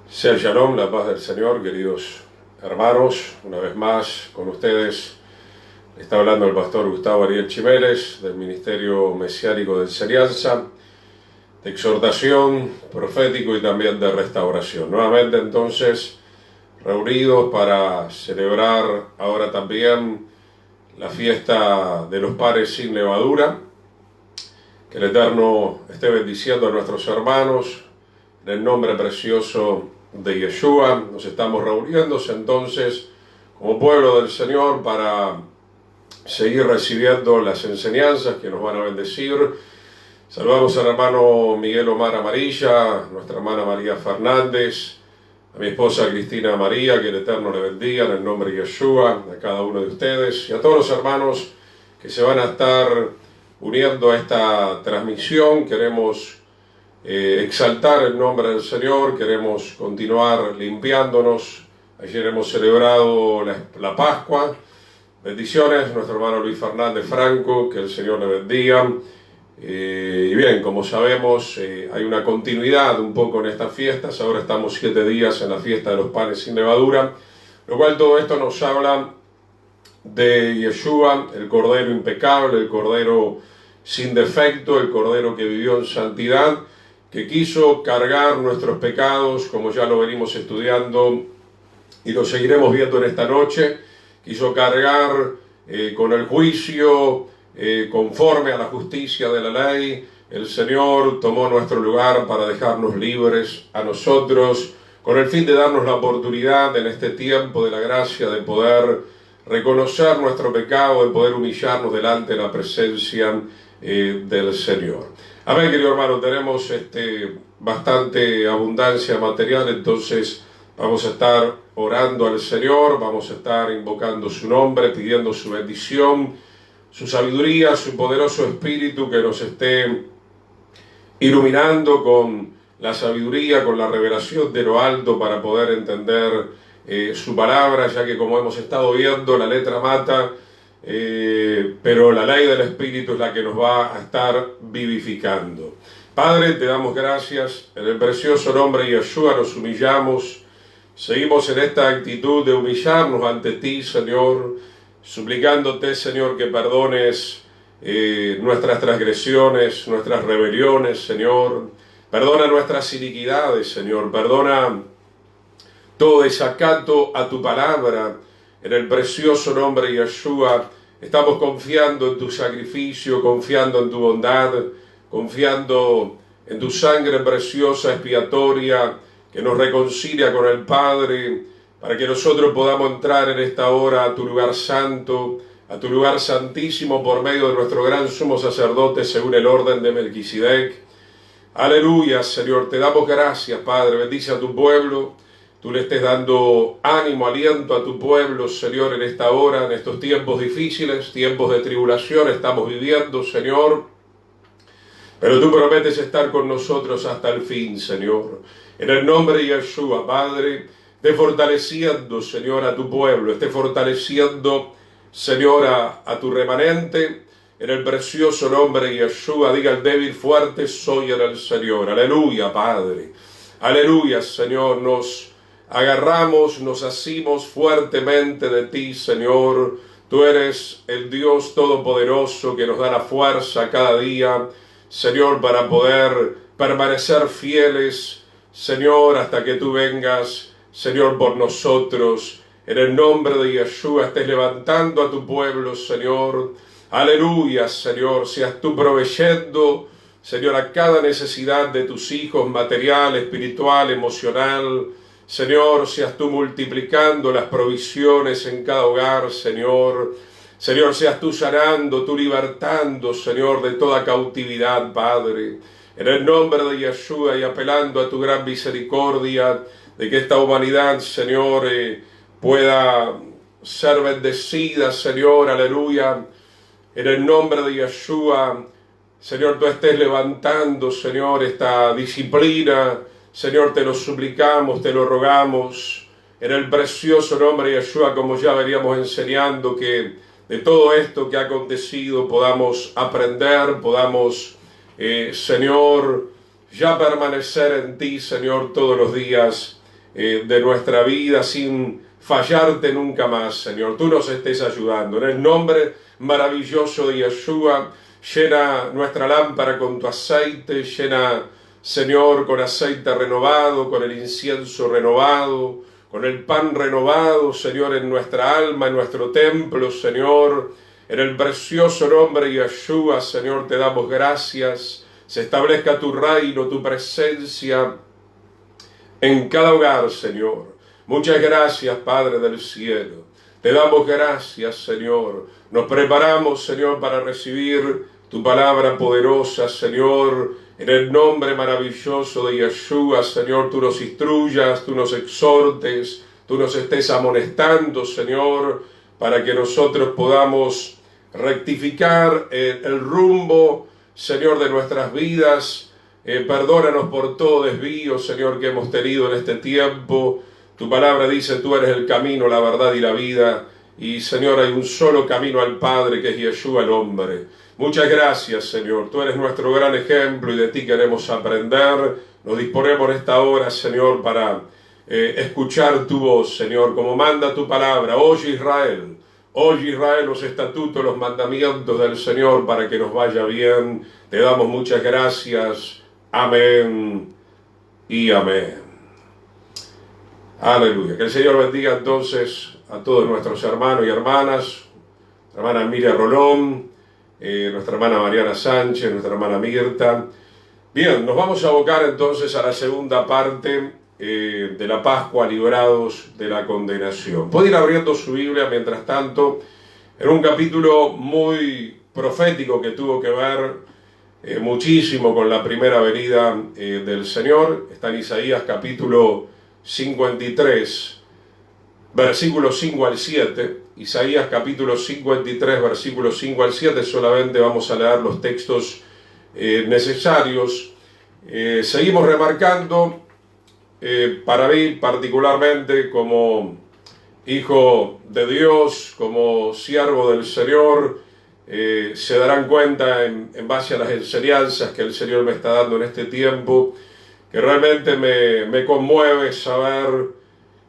Sea el Shalom, la paz del Señor, queridos hermanos. Una vez más con ustedes está hablando el pastor Gustavo Ariel Chimeles del Ministerio Mesiánico de Enseñanza, de exhortación, profético y también de restauración. Nuevamente entonces reunidos para celebrar ahora también la fiesta de los panes sin levadura. Que el Eterno esté bendiciendo a nuestros hermanos en el nombre precioso de Yeshua. Nos estamos reuniendo entonces como pueblo del Señor para seguir recibiendo las enseñanzas que nos van a bendecir. Saludamos al hermano Miguel Omar Amarilla, nuestra hermana María Fernández, a mi esposa Cristina María, que el Eterno le bendiga en el nombre de Yeshua, a cada uno de ustedes y a todos los hermanos que se van a estar uniendo a esta transmisión. Queremos exaltar el nombre del Señor, queremos continuar limpiándonos. Ayer hemos celebrado la Pascua. Bendiciones, nuestro hermano Luis Fernández Franco, que el Señor le bendiga. Y bien, como sabemos, hay una continuidad un poco en estas fiestas. Ahora estamos 7 días en la fiesta de los panes sin levadura, lo cual todo esto nos habla de Yeshua, el Cordero impecable, el Cordero sin defecto, el Cordero que vivió en santidad, que quiso cargar nuestros pecados, como ya lo venimos estudiando y lo seguiremos viendo en esta noche. Quiso cargar con el juicio conforme a la justicia de la ley. El Señor tomó nuestro lugar para dejarnos libres a nosotros, con el fin de darnos la oportunidad en este tiempo de la gracia de poder reconocer nuestro pecado, de poder humillarnos delante de la presencia del Señor. Amén, querido hermano. Tenemos bastante abundancia material, entonces vamos a estar orando al Señor, vamos a estar invocando su nombre, pidiendo su bendición, su sabiduría, su poderoso espíritu que nos esté iluminando con la sabiduría, con la revelación de lo alto para poder entender su palabra, ya que como hemos estado viendo, la letra mata, pero la ley del Espíritu es la que nos va a estar vivificando. Padre, te damos gracias, en el precioso nombre de Yeshua nos humillamos, seguimos en esta actitud de humillarnos ante ti, Señor, suplicándote, Señor, que perdones nuestras transgresiones, nuestras rebeliones, Señor, perdona nuestras iniquidades, Señor, perdona todo desacato a tu palabra. En el precioso nombre de Yeshua estamos confiando en tu sacrificio, confiando en tu bondad, confiando en tu sangre preciosa, expiatoria, que nos reconcilia con el Padre, para que nosotros podamos entrar en esta hora a tu lugar santo, a tu lugar santísimo, por medio de nuestro gran sumo sacerdote, según el orden de Melquisedec. Aleluya, Señor, te damos gracias, Padre. Bendice a tu pueblo. Tú le estés dando ánimo, aliento a tu pueblo, Señor, en esta hora, en estos tiempos difíciles, tiempos de tribulación estamos viviendo, Señor. Pero tú prometes estar con nosotros hasta el fin, Señor. En el nombre de Yeshua, Padre, esté fortaleciendo, Señor, a tu pueblo, esté fortaleciendo, Señor, a tu remanente. En el precioso nombre de Yeshua, diga el débil, fuerte soy en el Señor. Aleluya, Padre. Aleluya, Señor, nos agarramos, nos asimos fuertemente de ti, Señor. Tú eres el Dios todopoderoso que nos da la fuerza cada día, Señor, para poder permanecer fieles, Señor, hasta que tú vengas, Señor, por nosotros. En el nombre de Yeshua estés levantando a tu pueblo, Señor. Aleluya, Señor, seas tú proveyendo, Señor, a cada necesidad de tus hijos, material, espiritual, emocional. Señor, seas tú multiplicando las provisiones en cada hogar, Señor. Señor, seas tú sanando, tú libertando, Señor, de toda cautividad, Padre. En el nombre de Yeshua y apelando a tu gran misericordia, de que esta humanidad, Señor, pueda ser bendecida, Señor, aleluya. En el nombre de Yeshua, Señor, tú estés levantando, Señor, esta disciplina. Señor, te lo suplicamos, te lo rogamos, en el precioso nombre de Yeshua, como ya veníamos enseñando, que de todo esto que ha acontecido podamos aprender, podamos, Señor, ya permanecer en ti, Señor, todos los días de nuestra vida sin fallarte nunca más, Señor. Tú nos estés ayudando. En el nombre maravilloso de Yeshua, llena nuestra lámpara con tu aceite, llena, Señor, con aceite renovado, con el incienso renovado, con el pan renovado, Señor, en nuestra alma, en nuestro templo, Señor. En el precioso nombre de Yeshua, Señor, te damos gracias. Se establezca tu reino, tu presencia en cada hogar, Señor. Muchas gracias, Padre del cielo. Te damos gracias, Señor. Nos preparamos, Señor, para recibir tu palabra poderosa, Señor. En el nombre maravilloso de Yeshua, Señor, tú nos instruyas, tú nos exhortes, tú nos estés amonestando, Señor, para que nosotros podamos rectificar el rumbo, Señor, de nuestras vidas. Perdónanos por todo desvío, Señor, que hemos tenido en este tiempo. Tu palabra dice, tú eres el camino, la verdad y la vida. Y, Señor, hay un solo camino al Padre, que es Yeshua el hombre. Muchas gracias, Señor. Tú eres nuestro gran ejemplo y de ti queremos aprender. Nos disponemos en esta hora, Señor, para escuchar tu voz, Señor, como manda tu palabra. Oye, Israel. Oye, Israel, los estatutos, los mandamientos del Señor, para que nos vaya bien. Te damos muchas gracias. Amén y amén. Aleluya. Que el Señor bendiga entonces a todos nuestros hermanos y hermanas. Nuestra hermana Emilia Rolón, nuestra hermana Mariana Sánchez, nuestra hermana Mirta. Bien, nos vamos a abocar entonces a la segunda parte de la Pascua, librados de la condenación. Puede ir abriendo su Biblia mientras tanto en un capítulo muy profético que tuvo que ver muchísimo con la primera venida del Señor. Está en Isaías capítulo 53, versículos 5 al 7. Isaías capítulo 53, versículos 5 al 7. Solamente vamos a leer los textos necesarios. Seguimos remarcando, para mí particularmente como hijo de Dios, como siervo del Señor, se darán cuenta en base a las enseñanzas que el Señor me está dando en este tiempo, que realmente me conmueve saber,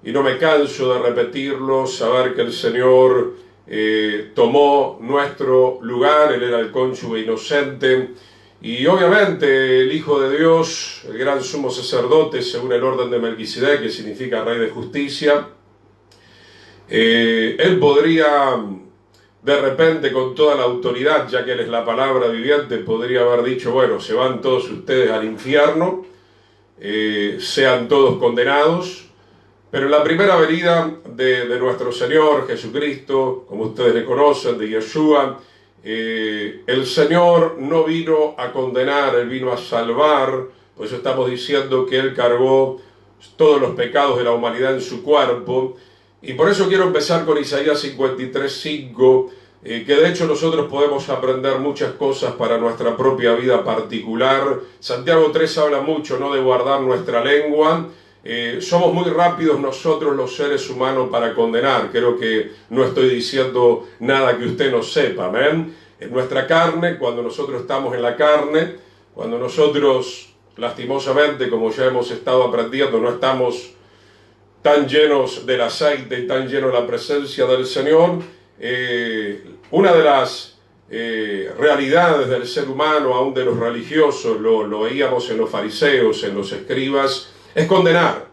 y no me canso de repetirlo, saber que el Señor tomó nuestro lugar. Él era el cónyuge inocente, y obviamente el Hijo de Dios, el gran sumo sacerdote, según el orden de Melquisedec, que significa Rey de Justicia. Él podría, de repente, con toda la autoridad, ya que Él es la palabra viviente, podría haber dicho, bueno, se van todos ustedes al infierno, sean todos condenados. Pero en la primera venida de nuestro Señor Jesucristo, como ustedes le conocen, de Yeshua, el Señor no vino a condenar, Él vino a salvar. Por eso estamos diciendo que Él cargó todos los pecados de la humanidad en su cuerpo. Y por eso quiero empezar con Isaías 53:5, que de hecho nosotros podemos aprender muchas cosas para nuestra propia vida particular. Santiago 3 habla mucho, ¿no?, de guardar nuestra lengua. Somos muy rápidos nosotros los seres humanos para condenar. Creo que no estoy diciendo nada que usted no sepa, ¿amén? En nuestra carne, cuando nosotros estamos en la carne, cuando nosotros lastimosamente, como ya hemos estado aprendiendo, no estamos tan llenos del aceite y tan llenos de la presencia del Señor, una de las realidades del ser humano, aún de los religiosos, lo veíamos en los fariseos, en los escribas, es condenar.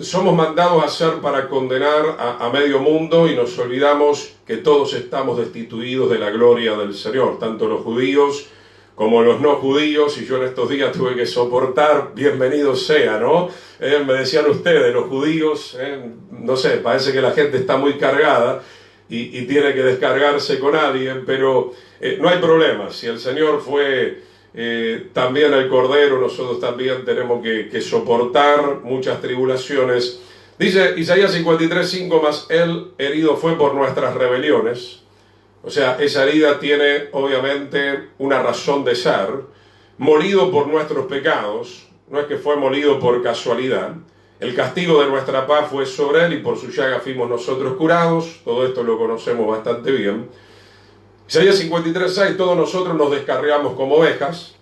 Somos mandados a hacer para condenar a medio mundo, y nos olvidamos que todos estamos destituidos de la gloria del Señor, tanto los judíos como los no judíos. Y yo en estos días tuve que soportar, bienvenido sea, ¿no? Me decían ustedes, los judíos, no sé, parece que la gente está muy cargada y tiene que descargarse con alguien, pero no hay problema. Si el Señor fue también el Cordero, nosotros también tenemos que soportar muchas tribulaciones. Dice Isaías 53:5, mas Él herido fue por nuestras rebeliones. O sea, esa herida tiene obviamente una razón de ser. Molido por nuestros pecados, no es que fue molido por casualidad. El castigo de nuestra paz fue sobre Él, y por su llaga fuimos nosotros curados. Todo esto lo conocemos bastante bien. Isaías 53:6, todos nosotros nos descarriamos como ovejas,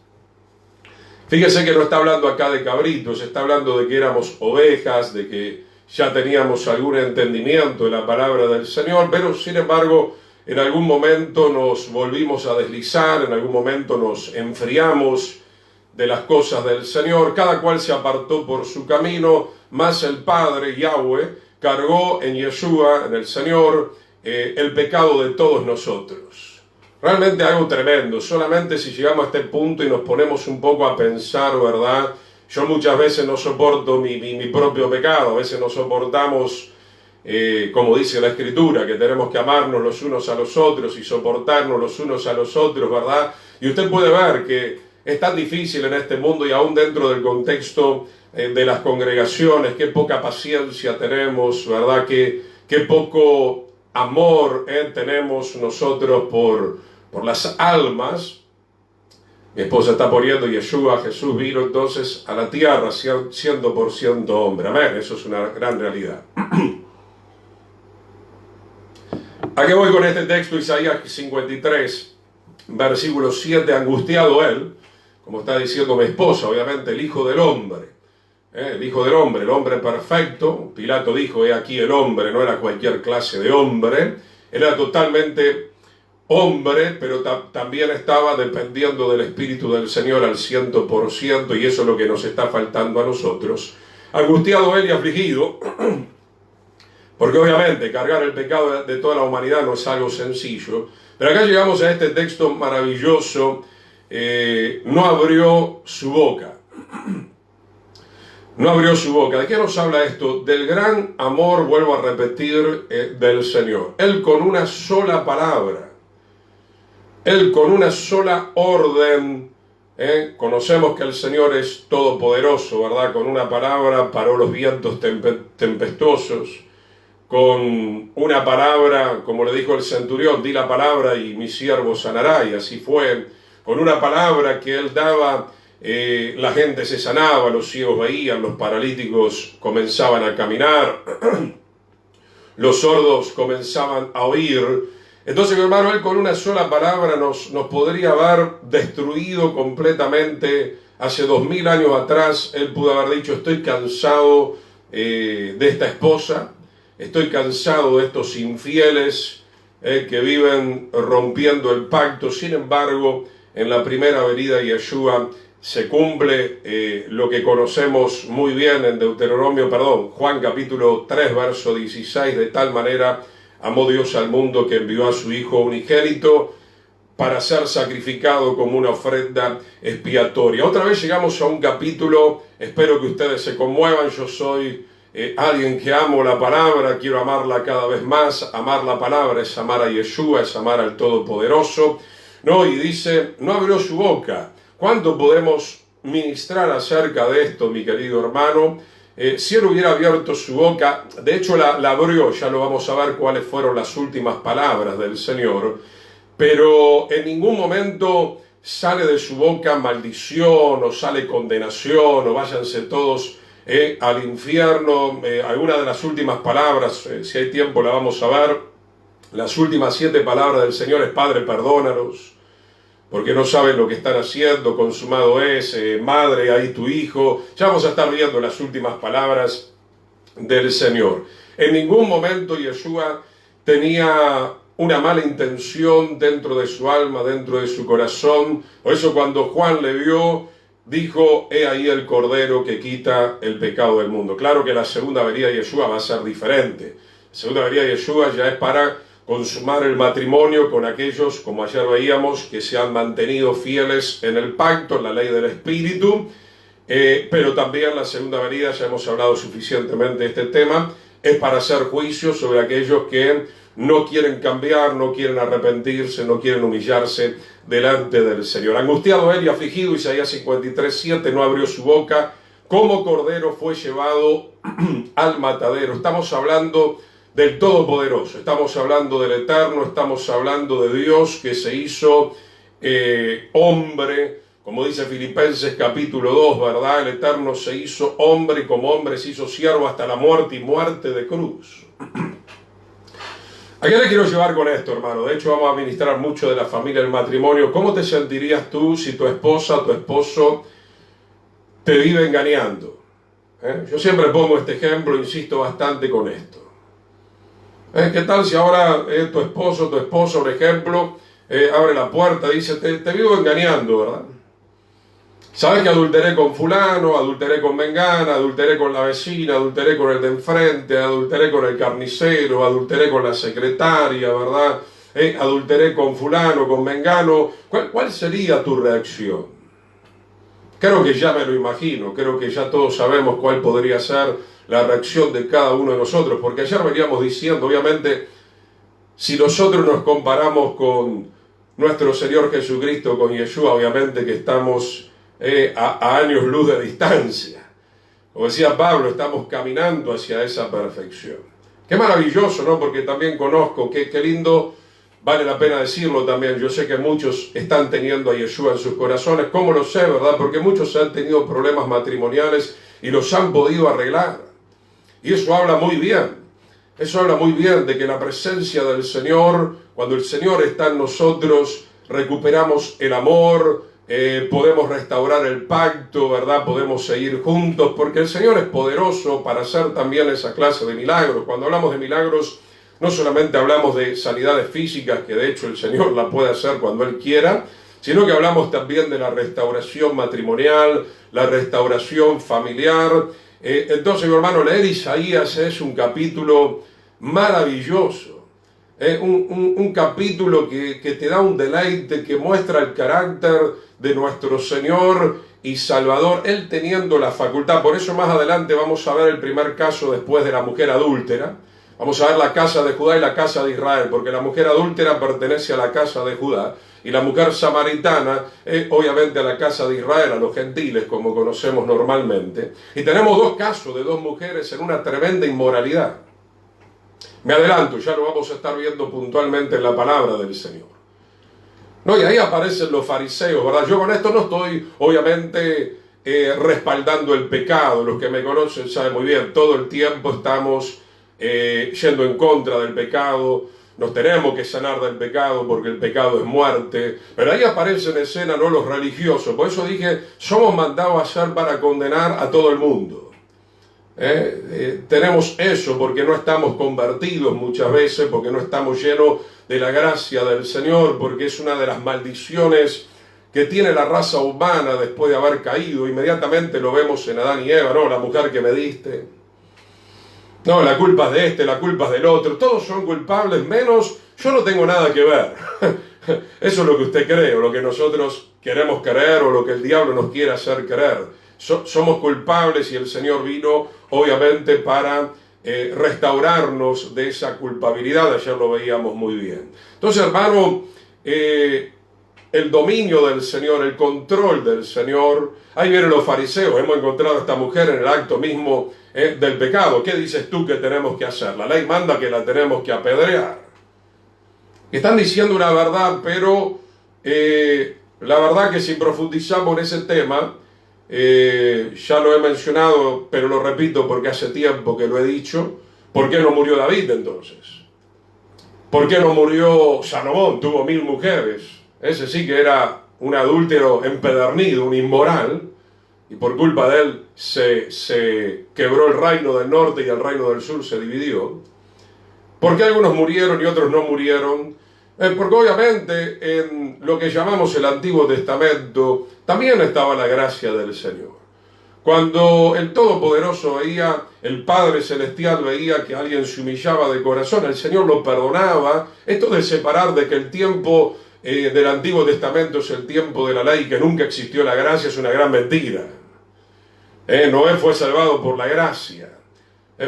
Fíjese que no está hablando acá de cabritos, está hablando de que éramos ovejas, de que ya teníamos algún entendimiento de la palabra del Señor, pero sin embargo en algún momento nos volvimos a deslizar, en algún momento nos enfriamos de las cosas del Señor, cada cual se apartó por su camino, mas el Padre, Yahweh, cargó en Yeshua, en el Señor, el pecado de todos nosotros. Realmente algo tremendo, solamente si llegamos a este punto y nos ponemos un poco a pensar, ¿verdad? Yo muchas veces no soporto mi propio pecado, a veces no soportamos, como dice la Escritura, que tenemos que amarnos los unos a los otros y soportarnos los unos a los otros, ¿verdad? Y usted puede ver que es tan difícil en este mundo y aún dentro del contexto de las congregaciones, qué poca paciencia tenemos, ¿verdad? Qué poco amor tenemos nosotros por las almas. Mi esposa está poniendo Yeshua, Jesús vino entonces a la tierra 100% hombre. Amén, eso es una gran realidad. ¿A qué voy con este texto? Isaías 53, versículo 7, angustiado él, como está diciendo mi esposa, obviamente el Hijo del Hombre. El Hijo del Hombre, el hombre perfecto. Pilato dijo, he aquí el hombre, no era cualquier clase de hombre, era totalmente hombre, pero también estaba dependiendo del Espíritu del Señor al 100%, y eso es lo que nos está faltando a nosotros. Angustiado él y afligido, porque obviamente cargar el pecado de toda la humanidad no es algo sencillo, pero acá llegamos a este texto maravilloso, no abrió su boca. No abrió su boca. ¿De qué nos habla esto? Del gran amor, vuelvo a repetir, del Señor. Él con una sola palabra, Él con una sola orden, conocemos que el Señor es todopoderoso, ¿verdad? Con una palabra paró los vientos tempestuosos, con una palabra, como le dijo el centurión, di la palabra y mi siervo sanará, y así fue. Con una palabra que Él daba, la gente se sanaba, los ciegos veían, los paralíticos comenzaban a caminar, los sordos comenzaban a oír. Entonces, mi hermano, Él con una sola palabra nos podría haber destruido completamente. Hace 2000 años atrás, Él pudo haber dicho, estoy cansado de esta esposa, estoy cansado de estos infieles que viven rompiendo el pacto. Sin embargo, en la primera venida de Yeshua se cumple lo que conocemos muy bien en Juan capítulo 3, verso 16, de tal manera amó Dios al mundo que envió a su Hijo unigénito para ser sacrificado como una ofrenda expiatoria. Otra vez llegamos a un capítulo, espero que ustedes se conmuevan, yo soy alguien que amo la palabra, quiero amarla cada vez más. Amar la palabra es amar a Yeshua, es amar al Todopoderoso. No, y dice, no abrió su boca. ¿Cuánto podemos ministrar acerca de esto, mi querido hermano? Si Él hubiera abierto su boca, de hecho la abrió, ya lo vamos a ver cuáles fueron las últimas palabras del Señor, pero en ningún momento sale de su boca maldición o sale condenación o váyanse todos al infierno. Alguna de las últimas palabras, si hay tiempo la vamos a ver, las últimas 7 palabras del Señor es Padre, perdónalos, porque no saben lo que están haciendo, consumado es, madre, ahí tu hijo. Ya vamos a estar viendo las últimas palabras del Señor. En ningún momento Yeshua tenía una mala intención dentro de su alma, dentro de su corazón. Por eso cuando Juan le vio, dijo, he ahí el Cordero que quita el pecado del mundo. Claro que la segunda venida de Yeshua va a ser diferente. La segunda venida de Yeshua ya es para consumar el matrimonio con aquellos, como ayer veíamos, que se han mantenido fieles en el pacto, en la ley del Espíritu, pero también la segunda venida, ya hemos hablado suficientemente de este tema, es para hacer juicio sobre aquellos que no quieren cambiar, no quieren arrepentirse, no quieren humillarse delante del Señor. Angustiado él y afligido, Isaías 53:7, no abrió su boca, como cordero fue llevado al matadero. Estamos hablando del Todopoderoso, estamos hablando del Eterno, estamos hablando de Dios que se hizo hombre, como dice Filipenses capítulo 2, ¿verdad? El Eterno se hizo hombre y como hombre se hizo siervo hasta la muerte y muerte de cruz. ¿A qué le quiero llevar con esto, hermano? De hecho, vamos a ministrar mucho de la familia del matrimonio. ¿Cómo te sentirías tú si tu esposa o tu esposo te vive engañando. Yo siempre pongo este ejemplo, insisto bastante con esto. ¿Qué tal si ahora tu esposo, por ejemplo, abre la puerta y dice, te vivo engañando, ¿verdad? Sabes que adulteré con fulano, adulteré con mengana, adulteré con la vecina, adulteré con el de enfrente, adulteré con el carnicero, adulteré con la secretaria, ¿verdad? Adulteré con fulano, con mengano. ¿Cuál sería tu reacción? Creo que ya me lo imagino, creo que ya todos sabemos cuál podría ser la reacción de cada uno de nosotros, porque ayer veníamos diciendo, obviamente, si nosotros nos comparamos con nuestro Señor Jesucristo, con Yeshua, obviamente que estamos a años luz de distancia. Como decía Pablo, estamos caminando hacia esa perfección. Qué maravilloso, ¿no? Porque también conozco, qué lindo, vale la pena decirlo también, yo sé que muchos están teniendo a Yeshua en sus corazones. ¿Cómo lo sé, verdad? Porque muchos han tenido problemas matrimoniales y los han podido arreglar. Y eso habla muy bien. Eso habla muy bien de que la presencia del Señor, cuando el Señor está en nosotros, recuperamos el amor, podemos restaurar el pacto, ¿verdad? Podemos seguir juntos, porque el Señor es poderoso para hacer también esa clase de milagros. Cuando hablamos de milagros, no solamente hablamos de sanidades físicas, que de hecho el Señor la puede hacer cuando Él quiera, sino que hablamos también de la restauración matrimonial, la restauración familiar. Entonces, mi hermano, leer Isaías es un capítulo maravilloso, un capítulo que te da un deleite, que muestra el carácter de nuestro Señor y Salvador, Él teniendo la facultad. Por eso más adelante vamos a ver el primer caso después de la mujer adúltera. Vamos a ver la casa de Judá y la casa de Israel, porque la mujer adúltera pertenece a la casa de Judá y la mujer samaritana obviamente a la casa de Israel, a los gentiles, como conocemos normalmente. Y tenemos dos casos de dos mujeres en una tremenda inmoralidad. Me adelanto, ya lo vamos a estar viendo puntualmente en la palabra del Señor. No, y ahí aparecen los fariseos, ¿verdad? Yo con esto no estoy, obviamente, respaldando el pecado. Los que me conocen saben muy bien, todo el tiempo estamos yendo en contra del pecado. Nos tenemos que sanar del pecado porque el pecado es muerte. Pero ahí aparecen en escena no los religiosos. Por eso dije, somos mandados a ser para condenar a todo el mundo. Tenemos eso porque no estamos convertidos muchas veces, porque no estamos llenos de la gracia del Señor, porque es una de las maldiciones que tiene la raza humana después de haber caído. Inmediatamente lo vemos en Adán y Eva, ¿no? La mujer que me diste. No, la culpa es de este, la culpa es del otro. Todos son culpables, menos yo no tengo nada que ver. Eso es lo que usted cree, o lo que nosotros queremos creer, o lo que el diablo nos quiere hacer creer. Somos culpables y el Señor vino, obviamente, para restaurarnos de esa culpabilidad. Ayer lo veíamos muy bien. Entonces, hermano, el dominio del Señor, el control del Señor. Ahí vienen los fariseos. Hemos encontrado a esta mujer en el acto mismo del pecado. ¿Qué dices tú que tenemos que hacer? La ley manda que la tenemos que apedrear. Están diciendo una verdad, pero la verdad que si profundizamos en ese tema, ya lo he mencionado, pero lo repito porque hace tiempo que lo he dicho. ¿Por qué no murió David entonces? ¿Por qué no murió Salomón? Tuvo 1000 mujeres. Ese sí que era un adúltero empedernido, un inmoral, y por culpa de él se quebró el reino del norte y el reino del sur se dividió. ¿Por qué algunos murieron y otros no murieron? Porque obviamente en lo que llamamos el Antiguo Testamento también estaba la gracia del Señor. Cuando el Todopoderoso veía, el Padre Celestial veía que alguien se humillaba de corazón, el Señor lo perdonaba. Esto de separar de que el tiempo del Antiguo Testamento es el tiempo de la ley, que nunca existió la gracia, es una gran mentira. Noé fue salvado por la gracia.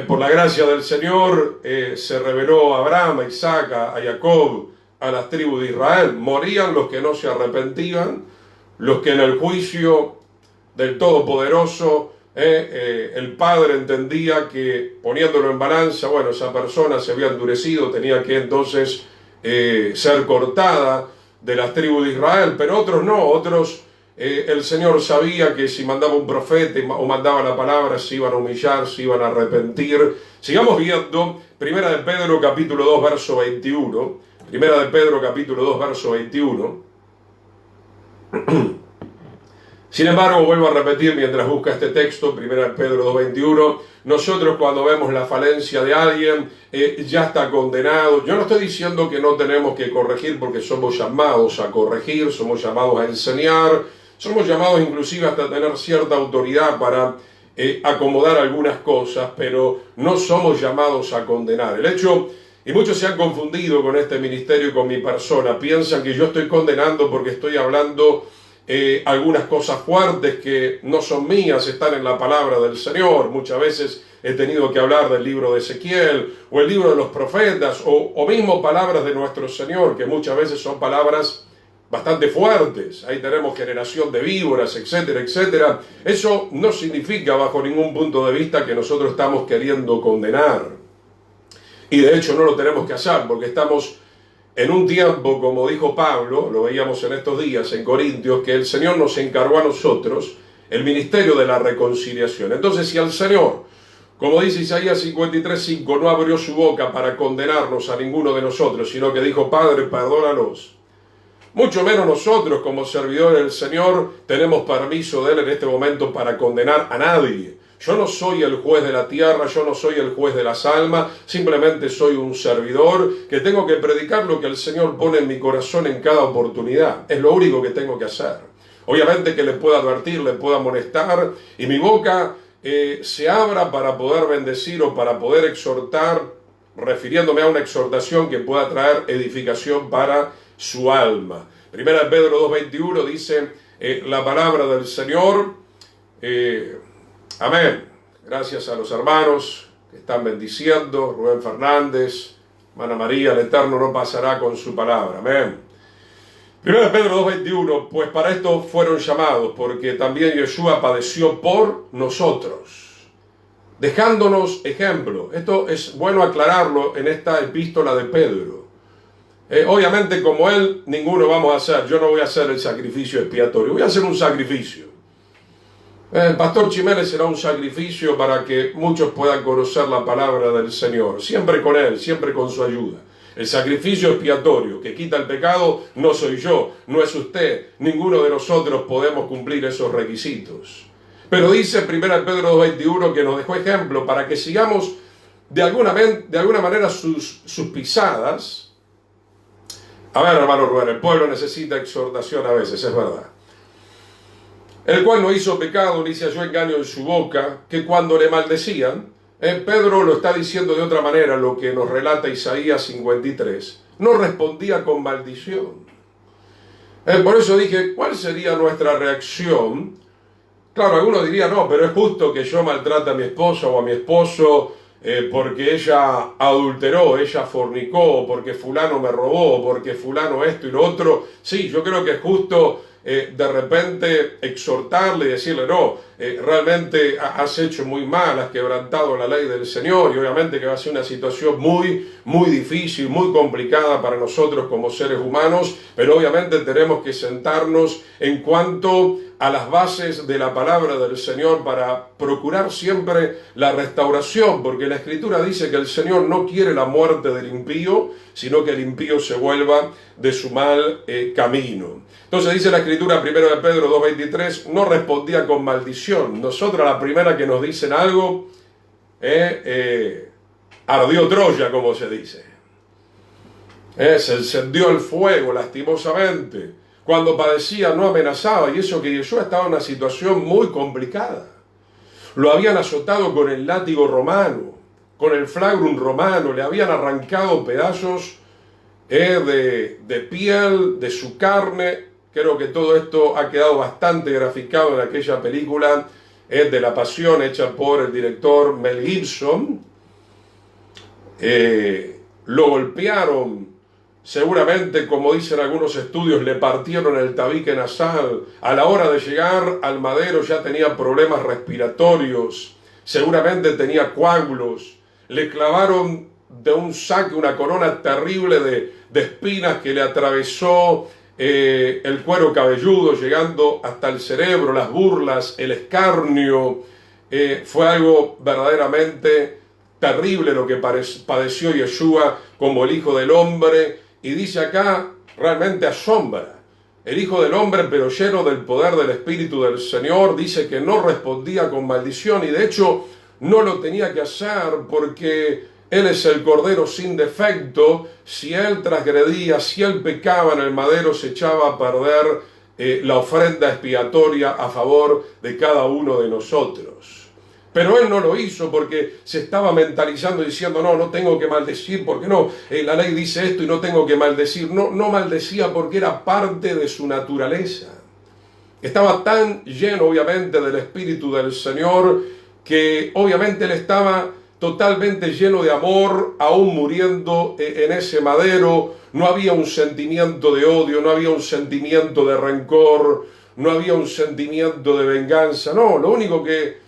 Por la gracia del Señor se reveló a Abraham, a Isaac, a Jacob, a las tribus de Israel. Morían los que no se arrepentían, los que en el juicio del Todopoderoso el Padre entendía que poniéndolo en balanza, bueno, esa persona se había endurecido, tenía que entonces ser cortada de las tribus de Israel, pero otros no, otros el Señor sabía que si mandaba un profeta o mandaba la palabra se iban a humillar, se iban a arrepentir. Sigamos viendo Primera de Pedro capítulo 2 verso 21. Primera de Pedro capítulo 2 verso 21. Sin embargo, vuelvo a repetir mientras busca este texto, 1 Pedro 2:21, nosotros cuando vemos la falencia de alguien, ya está condenado. Yo no estoy diciendo que no tenemos que corregir porque somos llamados a corregir, somos llamados a enseñar, somos llamados inclusive hasta a tener cierta autoridad para acomodar algunas cosas, pero no somos llamados a condenar. El hecho, y muchos se han confundido con este ministerio y con mi persona, piensan que yo estoy condenando porque estoy hablando algunas cosas fuertes que no son mías, están en la palabra del Señor. Muchas veces he tenido que hablar del libro de Ezequiel o el libro de los profetas o mismo palabras de nuestro Señor, que muchas veces son palabras bastante fuertes. Ahí tenemos generación de víboras, etcétera, etcétera. Eso no significa bajo ningún punto de vista que nosotros estamos queriendo condenar. Y de hecho no lo tenemos que hacer porque estamos en un tiempo, como dijo Pablo, lo veíamos en estos días en Corintios, que el Señor nos encargó a nosotros el ministerio de la reconciliación. Entonces, si al Señor, como dice Isaías 53:5, no abrió su boca para condenarnos a ninguno de nosotros, sino que dijo, Padre, perdónalos, mucho menos nosotros como servidores del Señor tenemos permiso de Él en este momento para condenar a nadie. Yo no soy el juez de la tierra, yo no soy el juez de las almas, simplemente soy un servidor que tengo que predicar lo que el Señor pone en mi corazón en cada oportunidad. Es lo único que tengo que hacer. Obviamente que le pueda advertir, le pueda amonestar y mi boca se abra para poder bendecir o para poder exhortar, refiriéndome a una exhortación que pueda traer edificación para su alma. 1 Pedro 2:21 dice la palabra del Señor. Amén. Gracias a los hermanos que están bendiciendo. Rubén Fernández, hermana María, el Eterno no pasará con su palabra. Amén. 1 Pedro 2:21, pues para esto fueron llamados, porque también Yeshua padeció por nosotros, dejándonos ejemplo. Esto es bueno aclararlo en esta epístola de Pedro. Obviamente como él, ninguno vamos a hacer. Yo no voy a hacer el sacrificio expiatorio, voy a hacer un sacrificio. El pastor Chiménez será un sacrificio para que muchos puedan conocer la palabra del Señor, siempre con Él, siempre con su ayuda. El sacrificio expiatorio que quita el pecado no soy yo, no es usted, ninguno de nosotros podemos cumplir esos requisitos. Pero dice 1 Pedro 2:21 que nos dejó ejemplo para que sigamos de alguna manera sus pisadas. A ver, hermano Rubén, el pueblo necesita exhortación a veces, es verdad. El cual no hizo pecado ni se halló engaño en su boca, que cuando le maldecían, Pedro lo está diciendo de otra manera, lo que nos relata Isaías 53, no respondía con maldición. Por eso dije, ¿cuál sería nuestra reacción? Claro, algunos dirían, no, pero es justo que yo maltrate a mi esposa o a mi esposo porque ella adulteró, ella fornicó, porque fulano me robó, porque fulano esto y lo otro. Sí, yo creo que es justo de repente exhortarle y decirle, no, realmente has hecho muy mal, has quebrantado la ley del Señor, y obviamente que va a ser una situación muy, muy difícil, muy complicada para nosotros como seres humanos, pero obviamente tenemos que sentarnos en cuanto a las bases de la palabra del Señor para procurar siempre la restauración, porque la Escritura dice que el Señor no quiere la muerte del impío, sino que el impío se vuelva de su mal camino. Entonces dice la Escritura, 1 de Pedro 2:23, no respondía con maldición. Nosotros a la primera que nos dicen algo, ardió Troya, como se dice. Se encendió el fuego lastimosamente. Cuando padecía no amenazaba, y eso que Yeshua estaba en una situación muy complicada. Lo habían azotado con el látigo romano, con el flagrum romano, le habían arrancado pedazos de piel, de su carne. Creo que todo esto ha quedado bastante graficado en aquella película de La Pasión, hecha por el director Mel Gibson. Lo golpearon, seguramente, como dicen algunos estudios, le partieron el tabique nasal. A la hora de llegar al madero ya tenía problemas respiratorios, seguramente tenía coágulos. Le clavaron de un saque una corona terrible de espinas que le atravesó el cuero cabelludo, llegando hasta el cerebro, las burlas, el escarnio. Fue algo verdaderamente terrible lo que padeció Yeshua como el Hijo del Hombre. Y dice acá, realmente asombra. el Hijo del Hombre, pero lleno del poder del Espíritu del Señor, dice que no respondía con maldición y de hecho no lo tenía que hacer porque Él es el Cordero sin defecto. Si Él transgredía, si Él pecaba en el madero, se echaba a perder la ofrenda expiatoria a favor de cada uno de nosotros. Pero Él no lo hizo porque se estaba mentalizando diciendo, no tengo que maldecir, porque no, la ley dice esto y no tengo que maldecir. No maldecía porque era parte de su naturaleza. Estaba tan lleno, obviamente, del Espíritu del Señor, que obviamente Él estaba totalmente lleno de amor, aún muriendo en ese madero. No había un sentimiento de odio, no había un sentimiento de rencor, no había un sentimiento de venganza. No, lo único que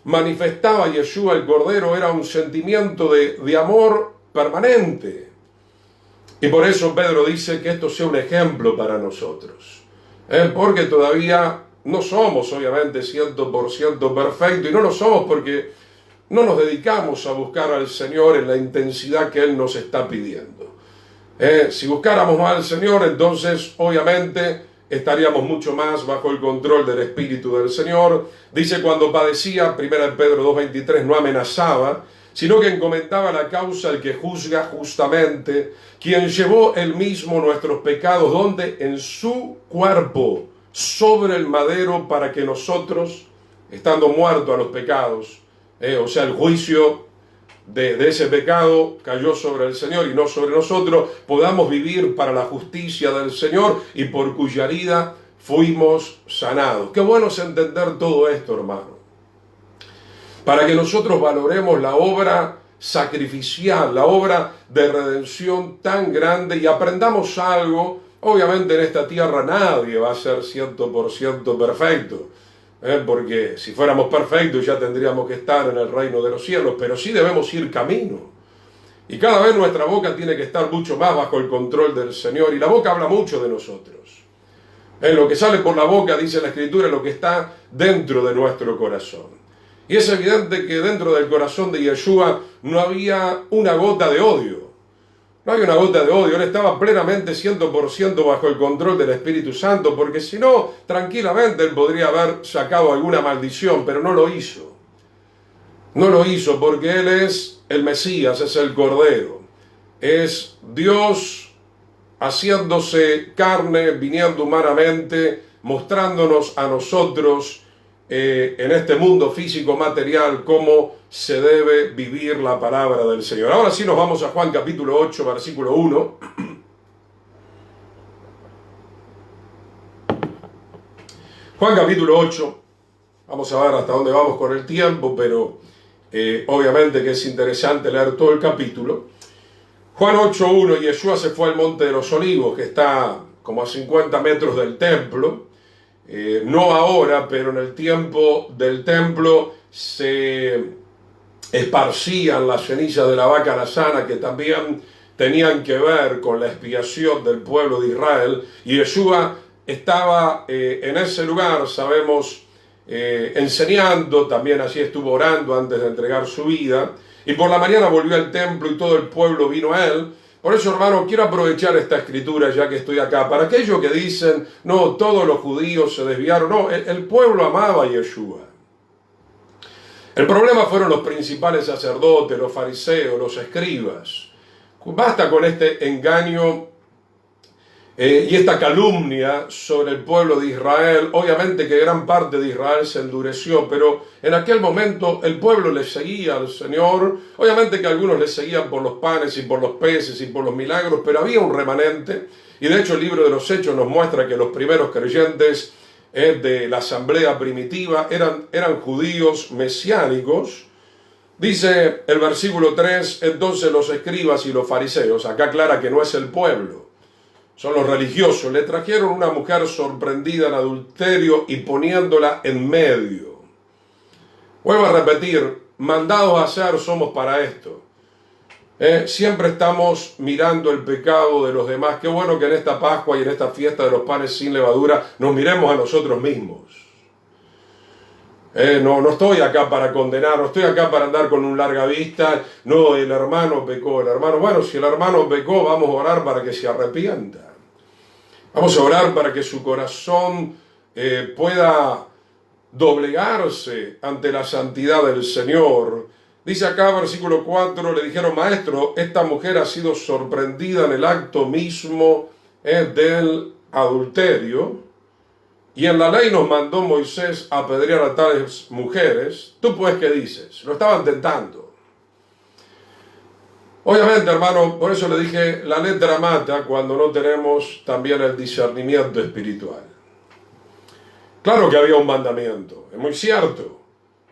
manifestaba Yeshua el Cordero era un sentimiento de amor permanente. Y por eso Pedro dice que esto sea un ejemplo para nosotros. Porque todavía no somos obviamente 100% perfectos, y no lo somos porque no nos dedicamos a buscar al Señor en la intensidad que Él nos está pidiendo. Si buscáramos más al Señor, entonces obviamente estaríamos mucho más bajo el control del Espíritu del Señor. Dice, cuando padecía, 1 Pedro 2:23, no amenazaba, sino que encomendaba la causa al que juzga justamente, quien llevó él mismo nuestros pecados, donde en su cuerpo, sobre el madero, para que nosotros, estando muertos a los pecados, o sea, el juicio de ese pecado cayó sobre el Señor y no sobre nosotros, podamos vivir para la justicia del Señor y por cuya herida fuimos sanados. Qué bueno es entender todo esto, hermano, para que nosotros valoremos la obra sacrificial, la obra de redención tan grande y aprendamos algo. Obviamente en esta tierra nadie va a ser 100% perfecto. Porque si fuéramos perfectos ya tendríamos que estar en el reino de los cielos, pero sí debemos ir camino. Y cada vez nuestra boca tiene que estar mucho más bajo el control del Señor, y la boca habla mucho de nosotros. Lo que sale por la boca, dice la Escritura, es lo que está dentro de nuestro corazón. Y es evidente que dentro del corazón de Yeshua no había una gota de odio. No hay una gota de odio. Él estaba plenamente 100% bajo el control del Espíritu Santo, porque si no, tranquilamente él podría haber sacado alguna maldición, pero no lo hizo. No lo hizo porque Él es el Mesías, es el Cordero. Es Dios haciéndose carne, viniendo humanamente, mostrándonos a nosotros en este mundo físico material cómo se debe vivir la palabra del Señor. Ahora sí nos vamos a Juan capítulo 8, versículo 1. Juan capítulo 8, vamos a ver hasta dónde vamos con el tiempo, pero obviamente que es interesante leer todo el capítulo. Juan 8:1, Yeshua se fue al monte de los Olivos, que está como a 50 metros del templo. No ahora, pero en el tiempo del templo se esparcían las cenizas de la vaca alazana, que también tenían que ver con la expiación del pueblo de Israel. Y Yeshua estaba en ese lugar, sabemos, enseñando, también allí estuvo orando antes de entregar su vida, y por la mañana volvió al templo y todo el pueblo vino a él. Por eso, hermano, quiero aprovechar esta escritura ya que estoy acá, para aquellos que dicen, no, todos los judíos se desviaron. No, el pueblo amaba a Yeshua. El problema fueron los principales sacerdotes, los fariseos, los escribas. Basta con este engaño y esta calumnia sobre el pueblo de Israel. Obviamente que gran parte de Israel se endureció, pero en aquel momento el pueblo le seguía al Señor. Obviamente que algunos le seguían por los panes y por los peces y por los milagros, pero había un remanente. Y de hecho el libro de los Hechos nos muestra que los primeros creyentes de la asamblea primitiva eran judíos mesiánicos. Dice el versículo 3, entonces los escribas y los fariseos, acá aclara que no es el pueblo, son los religiosos, le trajeron una mujer sorprendida en adulterio y poniéndola en medio. Vuelvo a repetir, mandados a hacer somos para esto. Siempre estamos mirando el pecado de los demás. Qué bueno que en esta Pascua y en esta fiesta de los panes sin levadura nos miremos a nosotros mismos. No estoy acá para condenar, no estoy acá para andar con un larga vista. No, el hermano pecó, el hermano, bueno, si el hermano pecó, vamos a orar para que se arrepienta. Vamos a orar para que su corazón pueda doblegarse ante la santidad del Señor. Dice acá, versículo 4, le dijeron: maestro, esta mujer ha sido sorprendida en el acto mismo del adulterio, y en la ley nos mandó Moisés apedrear a tales mujeres. ¿Tú pues qué dices? Lo estaban tentando. Obviamente, hermano, por eso le dije, la letra mata cuando no tenemos también el discernimiento espiritual. Claro que había un mandamiento, es muy cierto.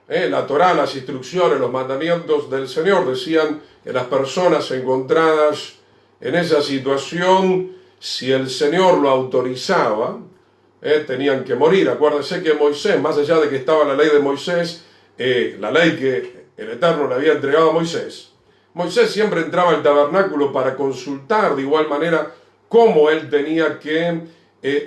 La Torá, las instrucciones, los mandamientos del Señor decían que las personas encontradas en esa situación, si el Señor lo autorizaba, tenían que morir. Acuérdense que Moisés, más allá de que estaba la ley de Moisés, la ley que el Eterno le había entregado a Moisés, Moisés siempre entraba al tabernáculo para consultar de igual manera cómo él tenía que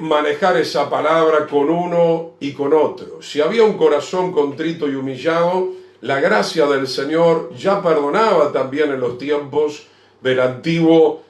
manejar esa palabra con uno y con otro. Si había un corazón contrito y humillado, la gracia del Señor ya perdonaba también en los tiempos del Antiguo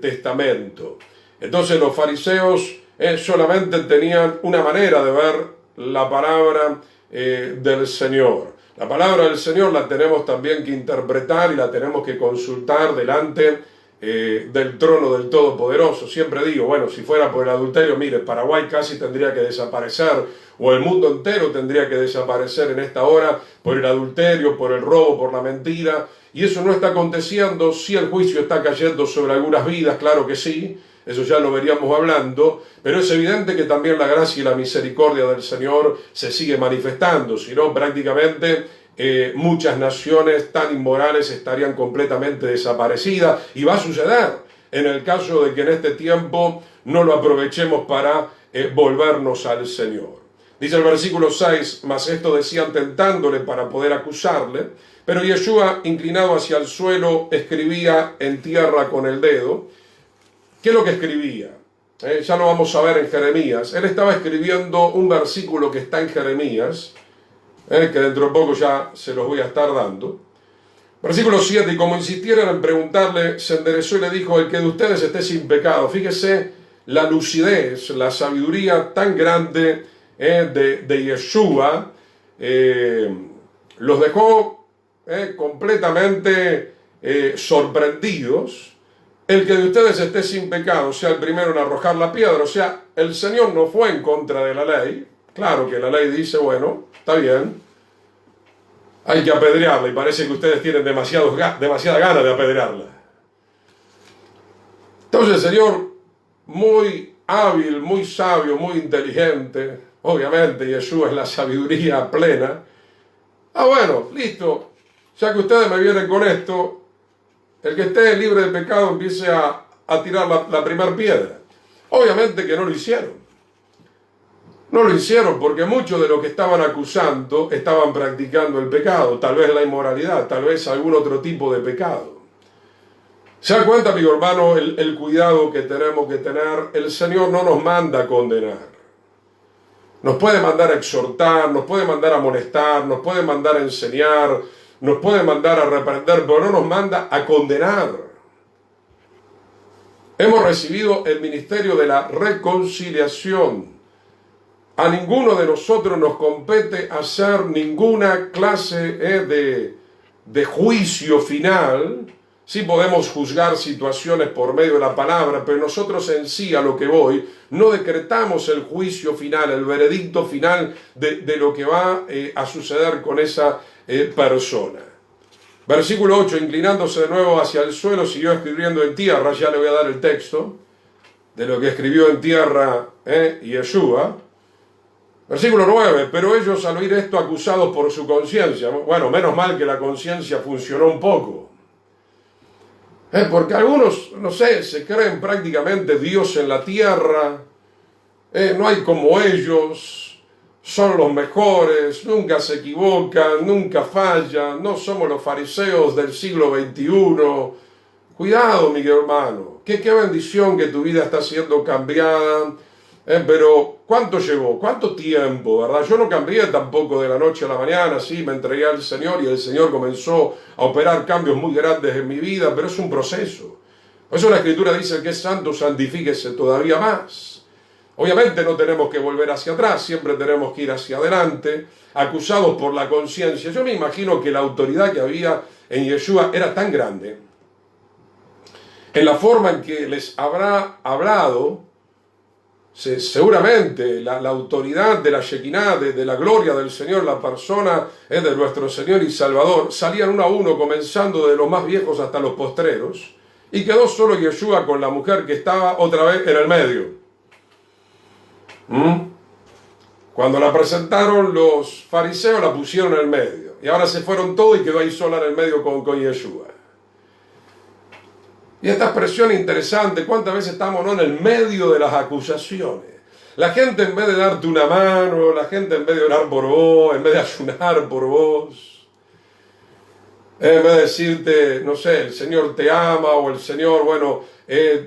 Testamento. Entonces los fariseos solamente tenían una manera de ver la palabra del Señor. La palabra del Señor la tenemos también que interpretar y la tenemos que consultar delante del trono del Todopoderoso. Siempre digo, bueno, si fuera por el adulterio, mire, Paraguay casi tendría que desaparecer, o el mundo entero tendría que desaparecer en esta hora por el adulterio, por el robo, por la mentira, y eso no está aconteciendo. Si el juicio está cayendo sobre algunas vidas, claro que sí, eso ya lo veríamos hablando, pero es evidente que también la gracia y la misericordia del Señor se sigue manifestando, si no prácticamente muchas naciones tan inmorales estarían completamente desaparecidas, y va a suceder en el caso de que en este tiempo no lo aprovechemos para volvernos al Señor. Dice el versículo 6, mas esto decían tentándole para poder acusarle, pero Yeshua, inclinado hacia el suelo, escribía en tierra con el dedo. ¿Qué es lo que escribía? Ya lo vamos a ver en Jeremías. Él estaba escribiendo un versículo que está en Jeremías, que dentro de poco ya se los voy a estar dando. Versículo 7, y como insistieran en preguntarle, se enderezó y le dijo: el que de ustedes esté sin pecado. Fíjese la lucidez, la sabiduría tan grande de Yeshua, los dejó completamente sorprendidos. El que de ustedes esté sin pecado sea el primero en arrojar la piedra. O sea, el Señor no fue en contra de la ley. Claro que la ley dice, bueno, está bien, hay que apedrearla, y parece que ustedes tienen demasiada gana de apedrearla. Entonces el Señor, muy hábil, muy sabio, muy inteligente, obviamente Yeshua es la sabiduría plena. Bueno, listo, ya que ustedes me vienen con esto, el que esté libre de pecado empiece a tirar la primera piedra. Obviamente que no lo hicieron. No lo hicieron porque muchos de los que estaban acusando estaban practicando el pecado, tal vez la inmoralidad, tal vez algún otro tipo de pecado. ¿Se da cuenta, amigo hermano, el cuidado que tenemos que tener? El Señor no nos manda a condenar. Nos puede mandar a exhortar, nos puede mandar a amonestar, nos puede mandar a enseñar, nos puede mandar a reprender, pero no nos manda a condenar. Hemos recibido el ministerio de la reconciliación. A ninguno de nosotros nos compete hacer ninguna clase de juicio final. Sí podemos juzgar situaciones por medio de la palabra, pero nosotros en sí, a lo que voy, no decretamos el juicio final, el veredicto final de lo que va a suceder con esa persona. Versículo 8, inclinándose de nuevo hacia el suelo, siguió escribiendo en tierra. Ya le voy a dar el texto de lo que escribió en tierra Yeshua. Versículo 9, pero ellos al oír esto acusados por su conciencia. Bueno, menos mal que la conciencia funcionó un poco. Porque algunos, no sé, se creen prácticamente Dios en la tierra. No hay como ellos, son los mejores, nunca se equivocan, nunca fallan, no somos los fariseos del siglo XXI. Cuidado, mi hermano, qué bendición que tu vida está siendo cambiada. Pero ¿cuánto llevó? ¿Cuánto tiempo? ¿Verdad? Yo no cambié tampoco de la noche a la mañana, sí, me entregué al Señor y el Señor comenzó a operar cambios muy grandes en mi vida, pero es un proceso. Por eso la Escritura dice: el que es santo, santifíquese todavía más. Obviamente no tenemos que volver hacia atrás, siempre tenemos que ir hacia adelante, acusados por la conciencia. Yo me imagino que la autoridad que había en Yeshua era tan grande, en la forma en que les habrá hablado, seguramente la autoridad de la Shekinah, de la gloria del Señor, la persona de nuestro Señor y Salvador, salían uno a uno, comenzando de los más viejos hasta los postreros, y quedó solo Yeshua con la mujer que estaba otra vez en el medio. Cuando la presentaron los fariseos, la pusieron en el medio, y ahora se fueron todos y quedó ahí sola en el medio con Yeshua. Y esta expresión interesante, ¿cuántas veces estamos en el medio de las acusaciones? La gente, en vez de darte una mano, la gente en vez de orar por vos, en vez de ayunar por vos, en vez de decirte, no sé, el Señor te ama, o el Señor, bueno,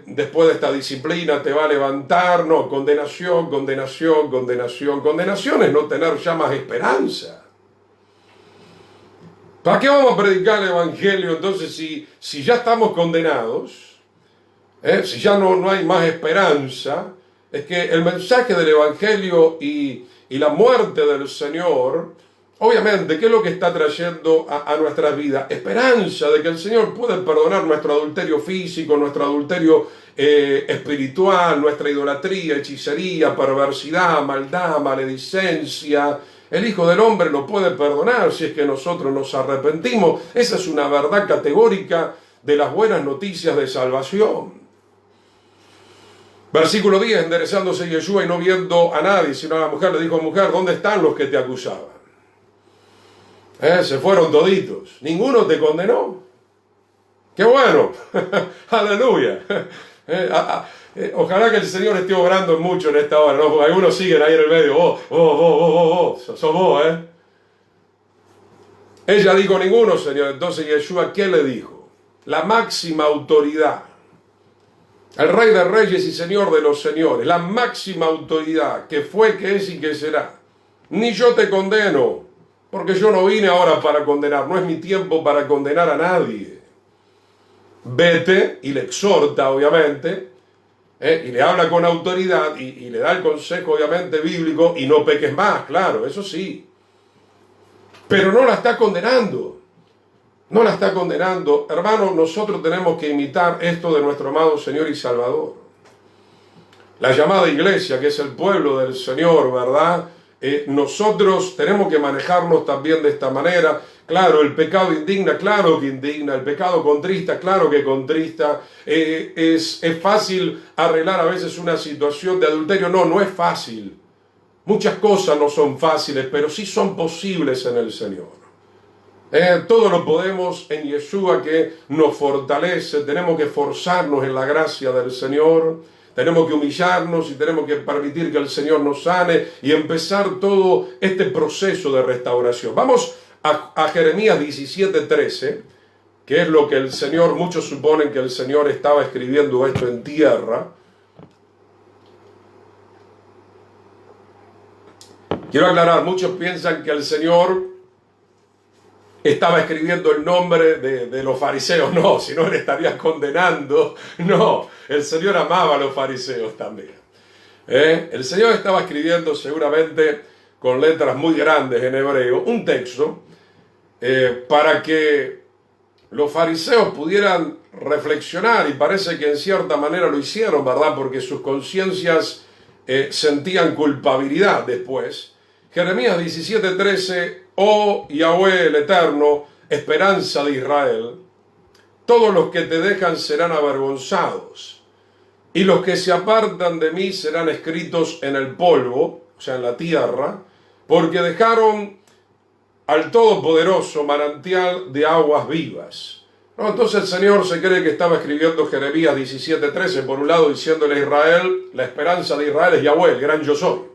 después de esta disciplina te va a levantar, no, condenación, condenación, condenación. Condenación es no tener ya más esperanza. ¿Para qué vamos a predicar el Evangelio entonces si ya estamos condenados? Si ya no hay más esperanza. Es que el mensaje del Evangelio y la muerte del Señor, obviamente, ¿qué es lo que está trayendo a nuestras vidas? Esperanza de que el Señor puede perdonar nuestro adulterio físico, nuestro adulterio espiritual, nuestra idolatría, hechicería, perversidad, maldad, maledicencia. El Hijo del Hombre lo puede perdonar si es que nosotros nos arrepentimos. Esa es una verdad categórica de las buenas noticias de salvación. Versículo 10, enderezándose Yeshua y no viendo a nadie, sino a la mujer, le dijo: mujer, ¿dónde están los que te acusaban? Se fueron toditos. Ninguno te condenó. ¡Qué bueno! ¡Aleluya! Ojalá que el Señor esté obrando mucho en esta hora, ¿no? Porque algunos siguen ahí en el medio. Sos vos, Ella dijo: ninguno, Señor. Entonces Yeshua, ¿qué le dijo? La máxima autoridad, el Rey de Reyes y Señor de los Señores, la máxima autoridad, que fue, que es y que será. Ni yo te condeno, porque yo no vine ahora para condenar, no es mi tiempo para condenar a nadie. Vete, y le exhorta, obviamente, y le habla con autoridad, y le da el consejo, obviamente, bíblico, y no peques más, claro, eso sí. Pero no la está condenando. No la está condenando. Hermano, nosotros tenemos que imitar esto de nuestro amado Señor y Salvador. La llamada iglesia, que es el pueblo del Señor, ¿verdad? Nosotros tenemos que manejarnos también de esta manera. Claro, el pecado indigna, claro que indigna. El pecado contrista, claro que contrista. Es fácil arreglar a veces una situación de adulterio. No es fácil. Muchas cosas no son fáciles, pero sí son posibles en el Señor. Todo lo podemos en Yeshua, que nos fortalece. Tenemos que forzarnos en la gracia del Señor. Tenemos que humillarnos y tenemos que permitir que el Señor nos sane y empezar todo este proceso de restauración. Vamos a Jeremías 17:13, que es lo que el Señor, muchos suponen que el Señor estaba escribiendo esto en tierra. Quiero aclarar, muchos piensan que el Señor estaba escribiendo el nombre de los fariseos. No, si no le estaría condenando. No, el Señor amaba a los fariseos también. El Señor estaba escribiendo seguramente con letras muy grandes en hebreo un texto para que los fariseos pudieran reflexionar, y parece que en cierta manera lo hicieron, ¿verdad? Porque sus conciencias sentían culpabilidad después. Jeremías 17:13, oh Yahweh el Eterno, esperanza de Israel, todos los que te dejan serán avergonzados, y los que se apartan de mí serán escritos en el polvo, o sea, en la tierra, porque dejaron al Todopoderoso manantial de aguas vivas. No, entonces el Señor se cree que estaba escribiendo Jeremías 17:13, por un lado diciéndole a Israel, la esperanza de Israel es Yahweh, el gran yo soy.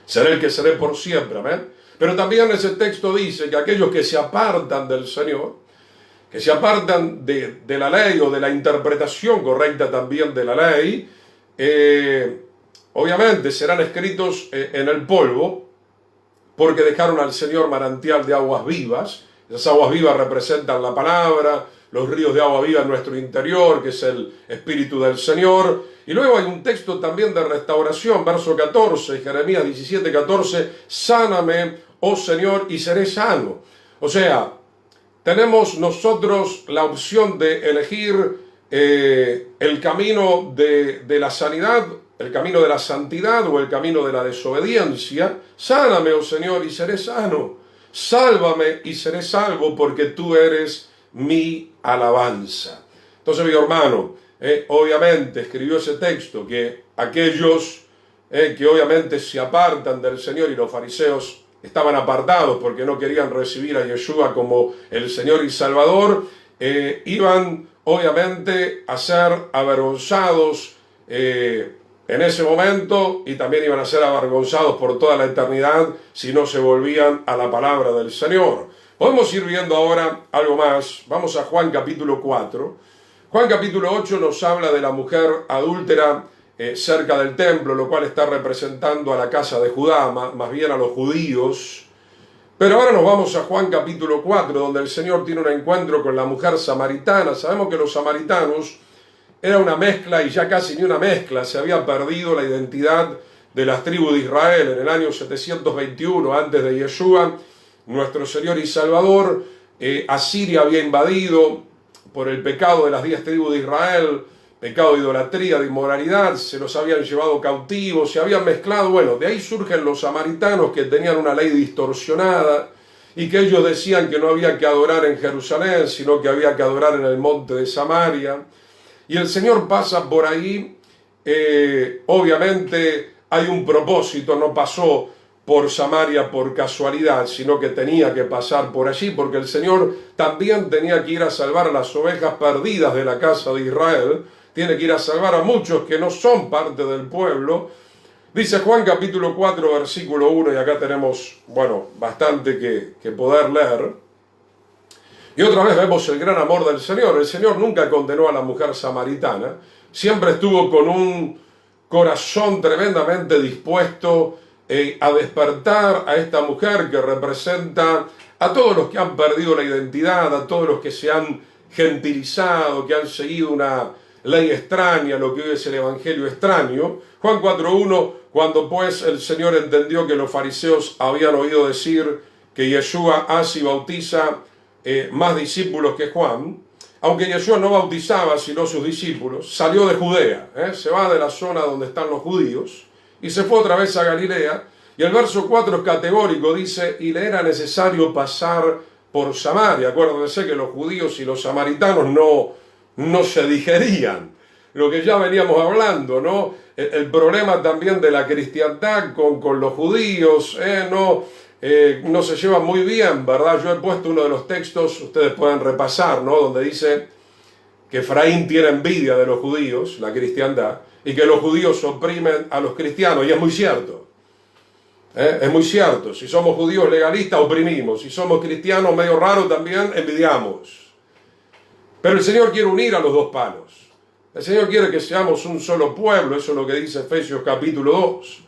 Seré el que seré por siempre, amén. Pero también ese texto dice que aquellos que se apartan del Señor, que se apartan de la ley o de la interpretación correcta también de la ley, obviamente serán escritos en el polvo, porque dejaron al Señor manantial de aguas vivas. Esas aguas vivas representan la palabra, los ríos de agua viva en nuestro interior, que es el Espíritu del Señor. Y luego hay un texto también de restauración, verso 14, Jeremías 17, 14, sáname, oh Señor, y seré sano. O sea, tenemos nosotros la opción de elegir el camino de la sanidad, el camino de la santidad o el camino de la desobediencia. Sáname, oh Señor, y seré sano. Sálvame y seré salvo, porque tú eres mi alabanza. Entonces, mi hermano, obviamente escribió ese texto que aquellos que obviamente se apartan del Señor, y los fariseos estaban apartados porque no querían recibir a Yeshua como el Señor y Salvador, iban obviamente a ser avergonzados en ese momento, y también iban a ser avergonzados por toda la eternidad si no se volvían a la palabra del Señor. Podemos ir viendo ahora algo más. Vamos a Juan capítulo 4. Juan capítulo 8 nos habla de la mujer adúltera cerca del templo, lo cual está representando a la casa de Judá, más bien a los judíos. Pero ahora nos vamos a Juan capítulo 4, donde el Señor tiene un encuentro con la mujer samaritana. Sabemos que los samaritanos era una mezcla, y ya casi ni una mezcla, se había perdido la identidad de las tribus de Israel. En el año 721, antes de Yeshua, nuestro Señor y Salvador, Asiria había invadido por el pecado de las 10 tribus de Israel, pecado de idolatría, de inmoralidad, se los habían llevado cautivos, se habían mezclado. Bueno, de ahí surgen los samaritanos, que tenían una ley distorsionada y que ellos decían que no había que adorar en Jerusalén, sino que había que adorar en el monte de Samaria. Y el Señor pasa por ahí, obviamente hay un propósito, no pasó por Samaria por casualidad, sino que tenía que pasar por allí, porque el Señor también tenía que ir a salvar a las ovejas perdidas de la casa de Israel, tiene que ir a salvar a muchos que no son parte del pueblo. Dice Juan capítulo 4, versículo 1, y acá tenemos, bueno, bastante que poder leer. Y otra vez vemos el gran amor del Señor. El Señor nunca condenó a la mujer samaritana, siempre estuvo con un corazón tremendamente dispuesto a despertar a esta mujer que representa a todos los que han perdido la identidad, a todos los que se han gentilizado, que han seguido una ley extraña, lo que hoy es el evangelio extraño. Juan 4.1, cuando pues el Señor entendió que los fariseos habían oído decir que Yeshua hace y bautiza más discípulos que Juan, aunque Yeshua no bautizaba sino sus discípulos, salió de Judea, se va de la zona donde están los judíos, y se fue otra vez a Galilea. Y el verso 4 es categórico, dice, y le era necesario pasar por Samaria. Acuérdense que los judíos y los samaritanos no se digerían. Lo que ya veníamos hablando, ¿no? El problema también de la cristiandad con los judíos, no se lleva muy bien, ¿verdad? Yo he puesto uno de los textos, ustedes pueden repasar, ¿no? Donde dice que Efraín tiene envidia de los judíos, la cristiandad, y que los judíos oprimen a los cristianos, y es muy cierto. Es muy cierto. Si somos judíos legalistas, oprimimos. Si somos cristianos medio raros, también envidiamos. Pero el Señor quiere unir a los dos palos. El Señor quiere que seamos un solo pueblo. Eso es lo que dice Efesios capítulo 2.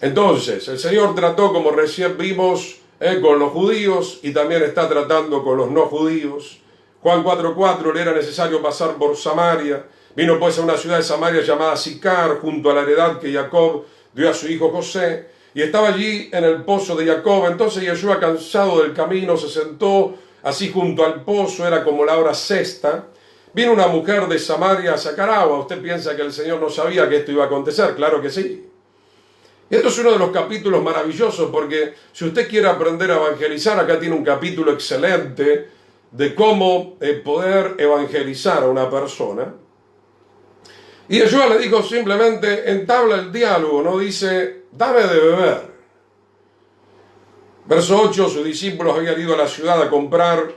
Entonces, el Señor trató, como recién vimos, con los judíos, y también está tratando con los no judíos. Juan 4.4, le era necesario pasar por Samaria. Vino pues a una ciudad de Samaria llamada Sicar, junto a la heredad que Jacob dio a su hijo José, y estaba allí en el pozo de Jacob. Entonces Yeshua, cansado del camino, se sentó así junto al pozo, era como la hora sexta. Vino una mujer de Samaria a sacar agua. ¿Usted piensa que el Señor no sabía que esto iba a acontecer? Claro que sí. Y esto es uno de los capítulos maravillosos, porque si usted quiere aprender a evangelizar, acá tiene un capítulo excelente de cómo poder evangelizar a una persona. Y Yeshua le dijo simplemente, entabla el diálogo, no dice, dame de beber. Verso 8, sus discípulos habían ido a la ciudad a comprar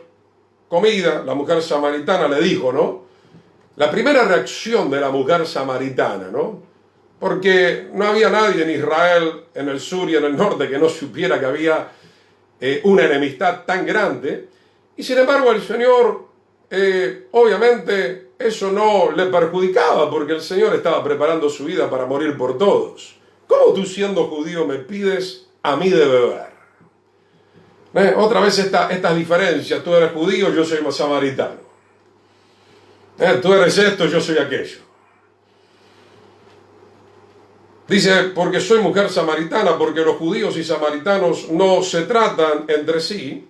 comida. La mujer samaritana le dijo, ¿no? La primera reacción de la mujer samaritana, ¿no? Porque no había nadie en Israel, en el sur y en el norte, que no supiera que había una enemistad tan grande. Y sin embargo el Señor, obviamente, eso no le perjudicaba, porque el Señor estaba preparando su vida para morir por todos. ¿Cómo tú, siendo judío, me pides a mí de beber? Otra vez estas diferencias. Tú eres judío, yo soy samaritano. Tú eres esto, yo soy aquello. Dice, porque soy mujer samaritana, porque los judíos y samaritanos no se tratan entre sí.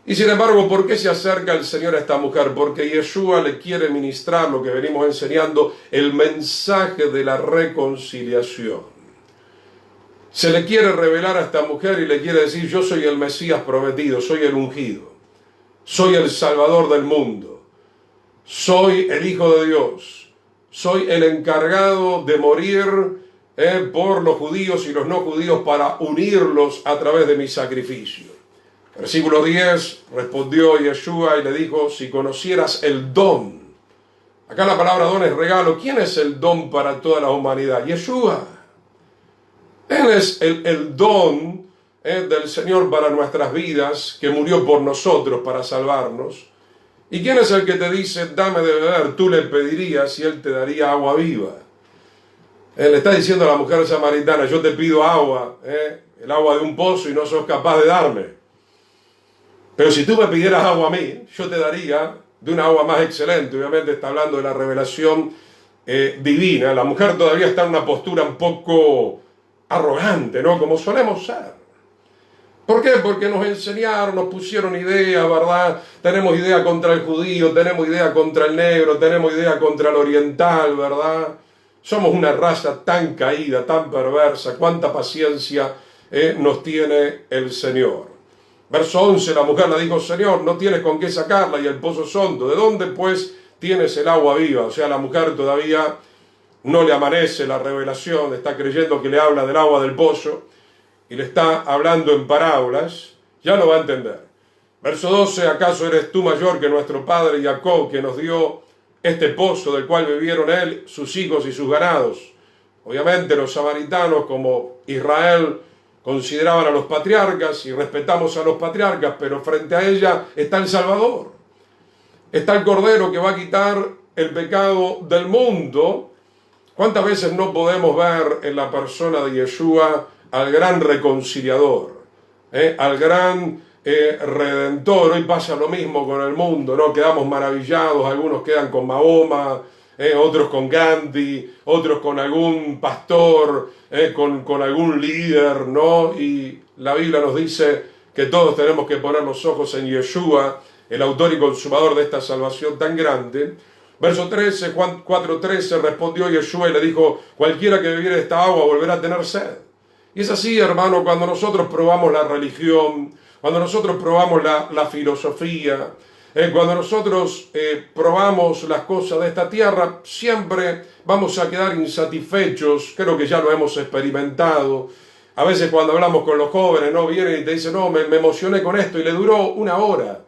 Y sin embargo, ¿por qué se acerca el Señor a esta mujer? Porque Yeshua le quiere ministrar lo que venimos enseñando, el mensaje de la reconciliación. Se le quiere revelar a esta mujer y le quiere decir, yo soy el Mesías prometido, soy el ungido, soy el Salvador del mundo, soy el Hijo de Dios, soy el encargado de morir por los judíos y los no judíos para unirlos a través de mi sacrificio. Versículo 10, respondió Yeshua y le dijo, si conocieras el don. Acá la palabra don es regalo. ¿Quién es el don para toda la humanidad? Yeshua. Él es el don del Señor para nuestras vidas, que murió por nosotros para salvarnos. ¿Y quién es el que te dice, dame de beber? Tú le pedirías y Él te daría agua viva. Él le está diciendo a la mujer samaritana, yo te pido agua, el agua de un pozo y no sos capaz de darme. Pero si tú me pidieras agua a mí, yo te daría de una agua más excelente. Obviamente está hablando de la revelación divina. La mujer todavía está en una postura un poco arrogante, ¿no? Como solemos ser. ¿Por qué? Porque nos enseñaron, nos pusieron ideas, ¿verdad? Tenemos idea contra el judío, tenemos idea contra el negro, tenemos idea contra el oriental, ¿verdad? Somos una raza tan caída, tan perversa. ¿Cuánta paciencia nos tiene el Señor? Verso 11, la mujer le dijo, Señor, no tienes con qué sacarla y el pozo es hondo. ¿De dónde pues tienes el agua viva? O sea, la mujer todavía no le amanece la revelación, está creyendo que le habla del agua del pozo y le está hablando en parábolas, ya lo va a entender. Verso 12, ¿acaso eres tú mayor que nuestro padre Jacob, que nos dio este pozo del cual bebieron él, sus hijos y sus ganados? Obviamente los samaritanos, como Israel, consideraban a los patriarcas y respetamos a los patriarcas, pero frente a ella está el Salvador. Está el Cordero que va a quitar el pecado del mundo. ¿Cuántas veces no podemos ver en la persona de Yeshua al gran reconciliador, al gran redentor? Hoy pasa lo mismo con el mundo, ¿no? Quedamos maravillados, algunos quedan con Mahoma, otros con Gandhi, otros con algún pastor, con algún líder, ¿no? Y la Biblia nos dice que todos tenemos que poner los ojos en Yeshua, el autor y consumador de esta salvación tan grande. Verso 13, Juan 4:13, respondió Yeshua y le dijo, cualquiera que bebiere esta agua volverá a tener sed. Y es así, hermano, cuando nosotros probamos la religión, cuando nosotros probamos la filosofía, cuando nosotros probamos las cosas de esta tierra, siempre vamos a quedar insatisfechos. Creo que ya lo hemos experimentado. A veces cuando hablamos con los jóvenes, ¿no? Vienen y te dicen, no, me emocioné con esto, y le duró una hora,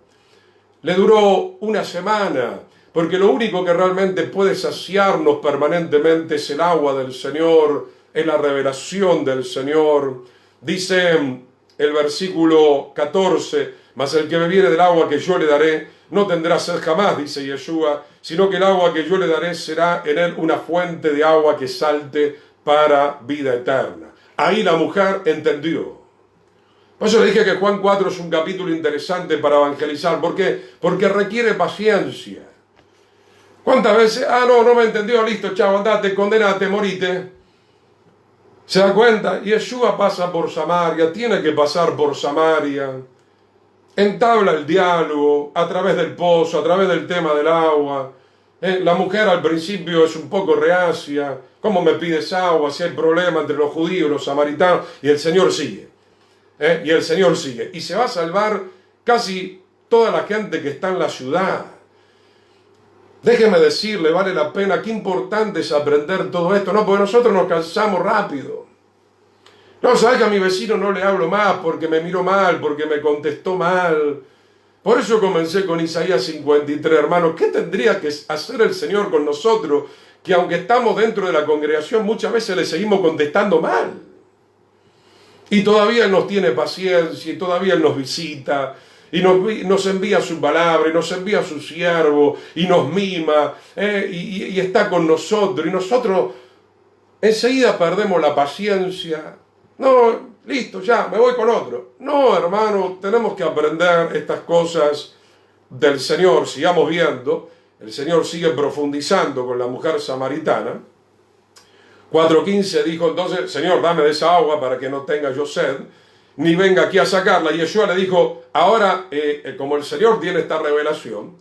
le duró una semana, porque lo único que realmente puede saciarnos permanentemente es el agua del Señor, es la revelación del Señor. Dice el versículo 14, mas el que bebiere del agua que yo le daré, no tendrá sed jamás, dice Yeshua, sino que el agua que yo le daré será en él una fuente de agua que salte para vida eterna. Ahí la mujer entendió. Por eso le dije que Juan 4 es un capítulo interesante para evangelizar. ¿Por qué? Porque requiere paciencia. ¿Cuántas veces? No me entendió, listo, chavo, andate, condenate, morite. ¿Se da cuenta? Yeshua pasa por Samaria, tiene que pasar por Samaria. Entabla el diálogo a través del pozo, a través del tema del agua. La mujer al principio es un poco reacia. ¿Cómo me pides agua si hay problema entre los judíos y los samaritanos? Y el Señor sigue. Y el Señor sigue. Y se va a salvar casi toda la gente que está en la ciudad. Déjeme decirle, vale la pena, qué importante es aprender todo esto. No, porque nosotros nos cansamos rápido. No, ¿sabes que a mi vecino no le hablo más porque me miró mal, porque me contestó mal? Por eso comencé con Isaías 53, hermanos. ¿Qué tendría que hacer el Señor con nosotros? Que aunque estamos dentro de la congregación, muchas veces le seguimos contestando mal. Y todavía Él nos tiene paciencia, y todavía Él nos visita, y nos envía su palabra, y nos envía su siervo, y nos mima, y está con nosotros. Y nosotros enseguida perdemos la paciencia. No, listo, ya, me voy con otro. No, hermano, tenemos que aprender estas cosas del Señor. Sigamos viendo. El Señor sigue profundizando con la mujer samaritana. 4:15 dijo entonces, Señor, dame de esa agua para que no tenga yo sed, ni venga aquí a sacarla. Y Yeshua le dijo, ahora, como el Señor tiene esta revelación,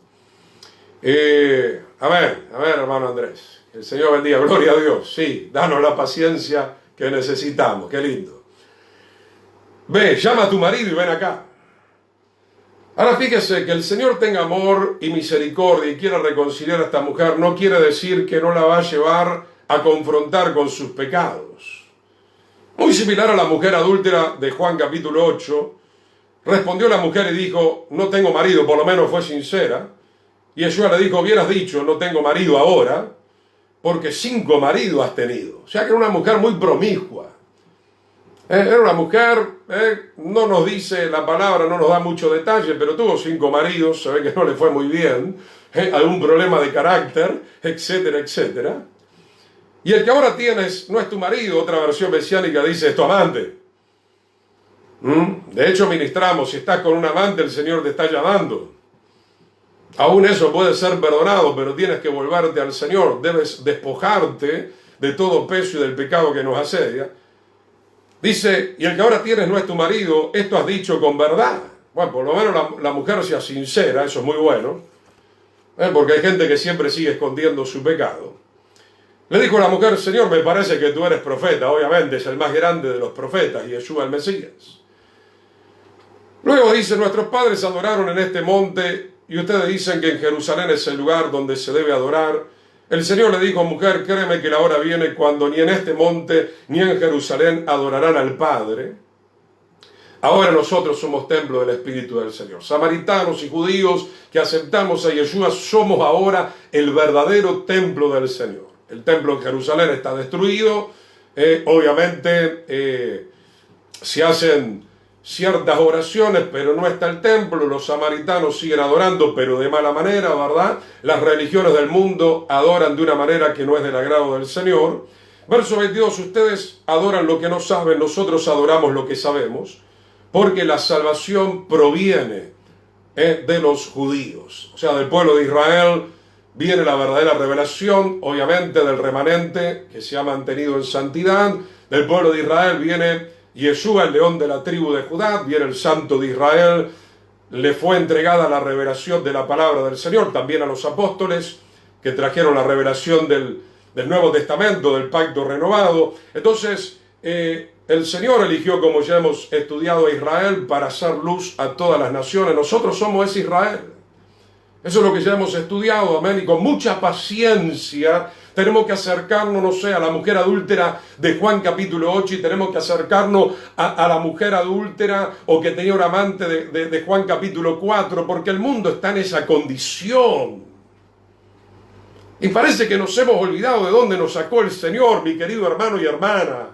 a ver, hermano Andrés, el Señor bendiga, gloria a Dios, sí, danos la paciencia que necesitamos, qué lindo. Ve, llama a tu marido y ven acá. Ahora fíjese que el Señor tenga amor y misericordia y quiera reconciliar a esta mujer, no quiere decir que no la va a llevar a confrontar con sus pecados. Muy similar a la mujer adúltera de Juan capítulo 8, respondió la mujer y dijo, no tengo marido, por lo menos fue sincera. Y Yeshua le dijo, hubieras dicho, no tengo marido ahora, porque 5 maridos has tenido. O sea que era una mujer muy promiscua. Era una mujer, no nos dice la palabra, no nos da mucho detalle, pero tuvo 5 maridos, se ve que no le fue muy bien, algún problema de carácter, etcétera, etcétera. Y el que ahora tienes no es tu marido, otra versión mesiánica dice es tu amante. De hecho ministramos, si estás con un amante el Señor te está llamando. Aún eso puede ser perdonado, pero tienes que volverte al Señor, debes despojarte de todo peso y del pecado que nos asedia. Dice, y el que ahora tienes no es tu marido, esto has dicho con verdad. Bueno, por lo menos la mujer sea sincera, eso es muy bueno, porque hay gente que siempre sigue escondiendo su pecado. Le dijo la mujer, Señor, me parece que tú eres profeta, obviamente es el más grande de los profetas, Yeshua el Mesías. Luego dice, nuestros padres adoraron en este monte, y ustedes dicen que en Jerusalén es el lugar donde se debe adorar. El Señor le dijo, mujer, créeme que la hora viene cuando ni en este monte ni en Jerusalén adorarán al Padre. Ahora nosotros somos templo del Espíritu del Señor. Samaritanos y judíos que aceptamos a Yeshua somos ahora el verdadero templo del Señor. El templo en Jerusalén está destruido. Obviamente se hacen ciertas oraciones, pero no está el templo. Los samaritanos siguen adorando, pero de mala manera, ¿verdad? Las religiones del mundo adoran de una manera que no es del agrado del Señor. Verso 22, ustedes adoran lo que no saben, nosotros adoramos lo que sabemos, porque la salvación proviene de los judíos. O sea, del pueblo de Israel viene la verdadera revelación, obviamente del remanente que se ha mantenido en santidad. Del pueblo de Israel viene Yeshua, el león de la tribu de Judá, viene el santo de Israel, le fue entregada la revelación de la palabra del Señor, también a los apóstoles que trajeron la revelación del Nuevo Testamento, del pacto renovado. Entonces, el Señor eligió, como ya hemos estudiado, a Israel para hacer luz a todas las naciones. Nosotros somos ese Israel. Eso es lo que ya hemos estudiado, amén, y con mucha paciencia tenemos que acercarnos, no sé, a la mujer adúltera de Juan capítulo 8 y tenemos que acercarnos a la mujer adúltera o que tenía un amante de Juan capítulo 4, porque el mundo está en esa condición. Y parece que nos hemos olvidado de dónde nos sacó el Señor, mi querido hermano y hermana.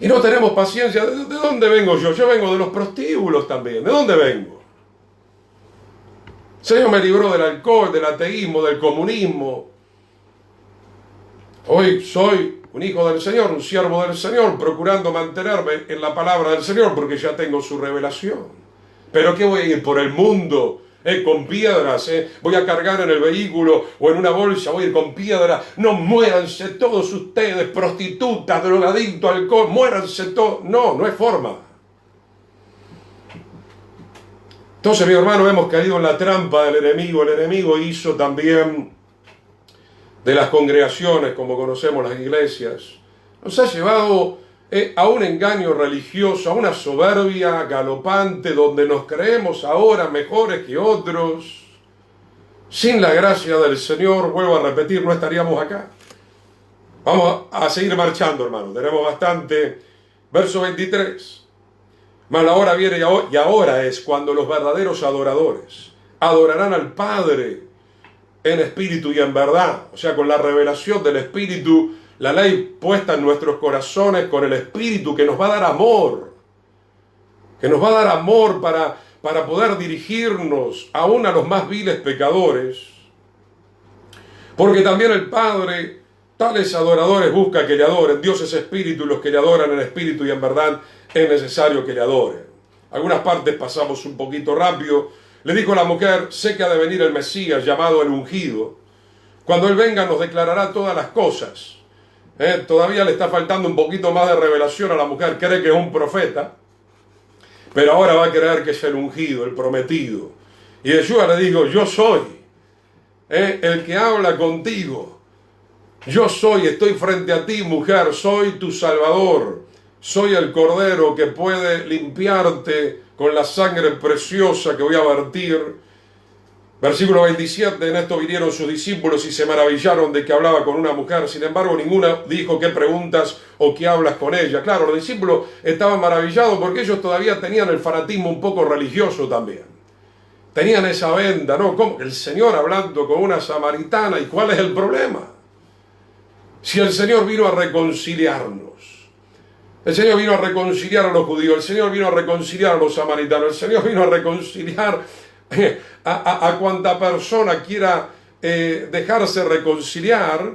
Y no tenemos paciencia. ¿De dónde vengo yo? Yo vengo de los prostíbulos también. ¿De dónde vengo? El Señor me libró del alcohol, del ateísmo, del comunismo. Hoy soy un hijo del Señor, un siervo del Señor, procurando mantenerme en la palabra del Señor porque ya tengo su revelación. ¿Pero qué voy a ir por el mundo? Con piedras, voy a cargar en el vehículo o en una bolsa, voy a ir con piedras. No, muéranse todos ustedes, prostitutas, drogadictos, alcohol, muéranse todos. No, no es forma. Entonces, mi hermano, hemos caído en la trampa del enemigo. El enemigo hizo también de las congregaciones, como conocemos las iglesias, nos ha llevado a un engaño religioso, a una soberbia galopante, donde nos creemos ahora mejores que otros. Sin la gracia del Señor, vuelvo a repetir, no estaríamos acá. Vamos a seguir marchando, hermano. Tenemos bastante. Verso 23. Mas la hora viene y ahora es cuando los verdaderos adoradores adorarán al Padre en espíritu y en verdad. O sea, con la revelación del Espíritu, la ley puesta en nuestros corazones, con el Espíritu que nos va a dar amor. Que nos va a dar amor para poder dirigirnos aún a los más viles pecadores. Porque también el Padre, tales adoradores busca que le adoren. Dios es espíritu y los que le adoran en espíritu y en verdad es necesario que le adoren. Algunas partes pasamos un poquito rápido. Le dijo la mujer, sé que ha de venir el Mesías llamado el ungido. Cuando Él venga nos declarará todas las cosas. Todavía le está faltando un poquito más de revelación a la mujer. Cree que es un profeta, pero ahora va a creer que es el ungido, el prometido. Y Yeshua le dijo, yo soy el que habla contigo. Yo soy, estoy frente a ti, mujer, soy tu Salvador. Soy el Cordero que puede limpiarte con la sangre preciosa que voy a vertir. Versículo 27, en esto vinieron sus discípulos y se maravillaron de que hablaba con una mujer. Sin embargo, ninguna dijo qué preguntas o qué hablas con ella. Claro, los discípulos estaban maravillados porque ellos todavía tenían el fanatismo un poco religioso también. Tenían esa venda, ¿no? ¿Cómo? El Señor hablando con una samaritana. ¿Y cuál es el problema? Si el Señor vino a reconciliarnos. El Señor vino a reconciliar a los judíos. El Señor vino a reconciliar a los samaritanos. El Señor vino a reconciliar a cuanta persona quiera dejarse reconciliar.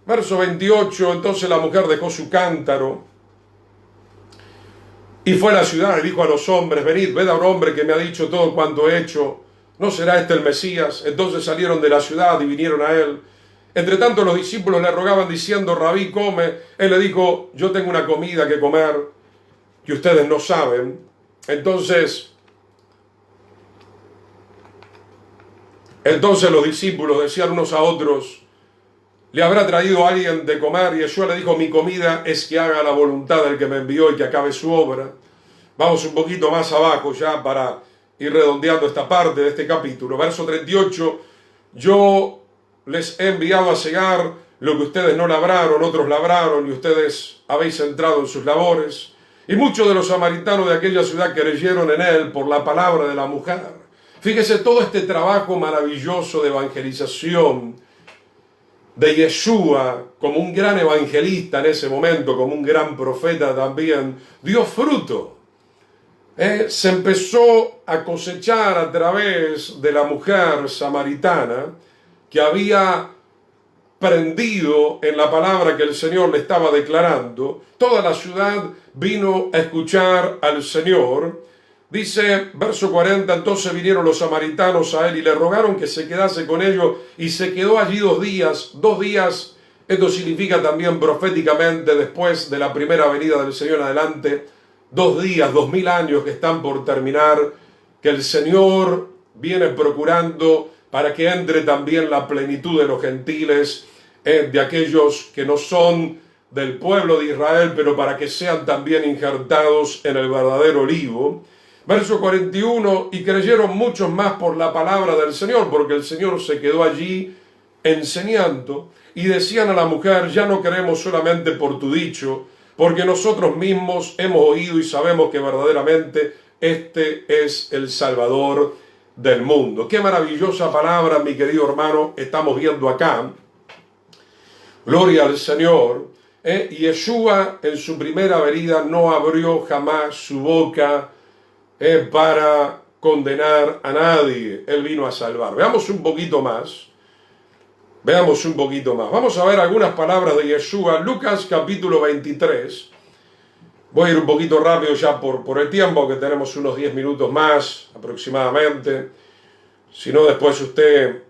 Verso 28, entonces la mujer dejó su cántaro y fue a la ciudad y dijo a los hombres, venid, ved a un hombre que me ha dicho todo cuanto he hecho, ¿no será este el Mesías? Entonces salieron de la ciudad y vinieron a él. Entre tanto los discípulos le rogaban diciendo, Rabí, come. Él le dijo, yo tengo una comida que comer que ustedes no saben. Entonces los discípulos decían unos a otros, ¿le habrá traído alguien de comer? Y Yeshua le dijo, mi comida es que haga la voluntad del que me envió y que acabe su obra. Vamos un poquito más abajo ya para ir redondeando esta parte de este capítulo. Verso 38, yo les he enviado a cegar lo que ustedes no labraron, otros labraron y ustedes habéis entrado en sus labores. Y muchos de los samaritanos de aquella ciudad creyeron en él por la palabra de la mujer. Fíjese todo este trabajo maravilloso de evangelización de Yeshua como un gran evangelista en ese momento, como un gran profeta también, dio fruto. Se empezó a cosechar a través de la mujer samaritana que había prendido en la palabra que el Señor le estaba declarando. Toda la ciudad vino a escuchar al Señor. Dice, verso 40, entonces vinieron los samaritanos a él y le rogaron que se quedase con ellos y se quedó allí 2 días. 2 días, esto significa también proféticamente después de la primera venida del Señor adelante, 2 días, 2000 años que están por terminar, que el Señor viene procurando para que entre también la plenitud de los gentiles, de aquellos que no son del pueblo de Israel, pero para que sean también injertados en el verdadero olivo. Verso 41, y creyeron muchos más por la palabra del Señor, porque el Señor se quedó allí enseñando, y decían a la mujer, ya no creemos solamente por tu dicho, porque nosotros mismos hemos oído y sabemos que verdaderamente este es el Salvador del mundo. Qué maravillosa palabra, mi querido hermano, estamos viendo acá. Gloria al Señor. Y Yeshua en su primera venida no abrió jamás su boca para condenar a nadie. Él vino a salvar. Veamos un poquito más. Vamos a ver algunas palabras de Yeshua. Lucas capítulo 23. Voy a ir un poquito rápido ya por el tiempo, que tenemos unos 10 minutos más aproximadamente. Si no, después usted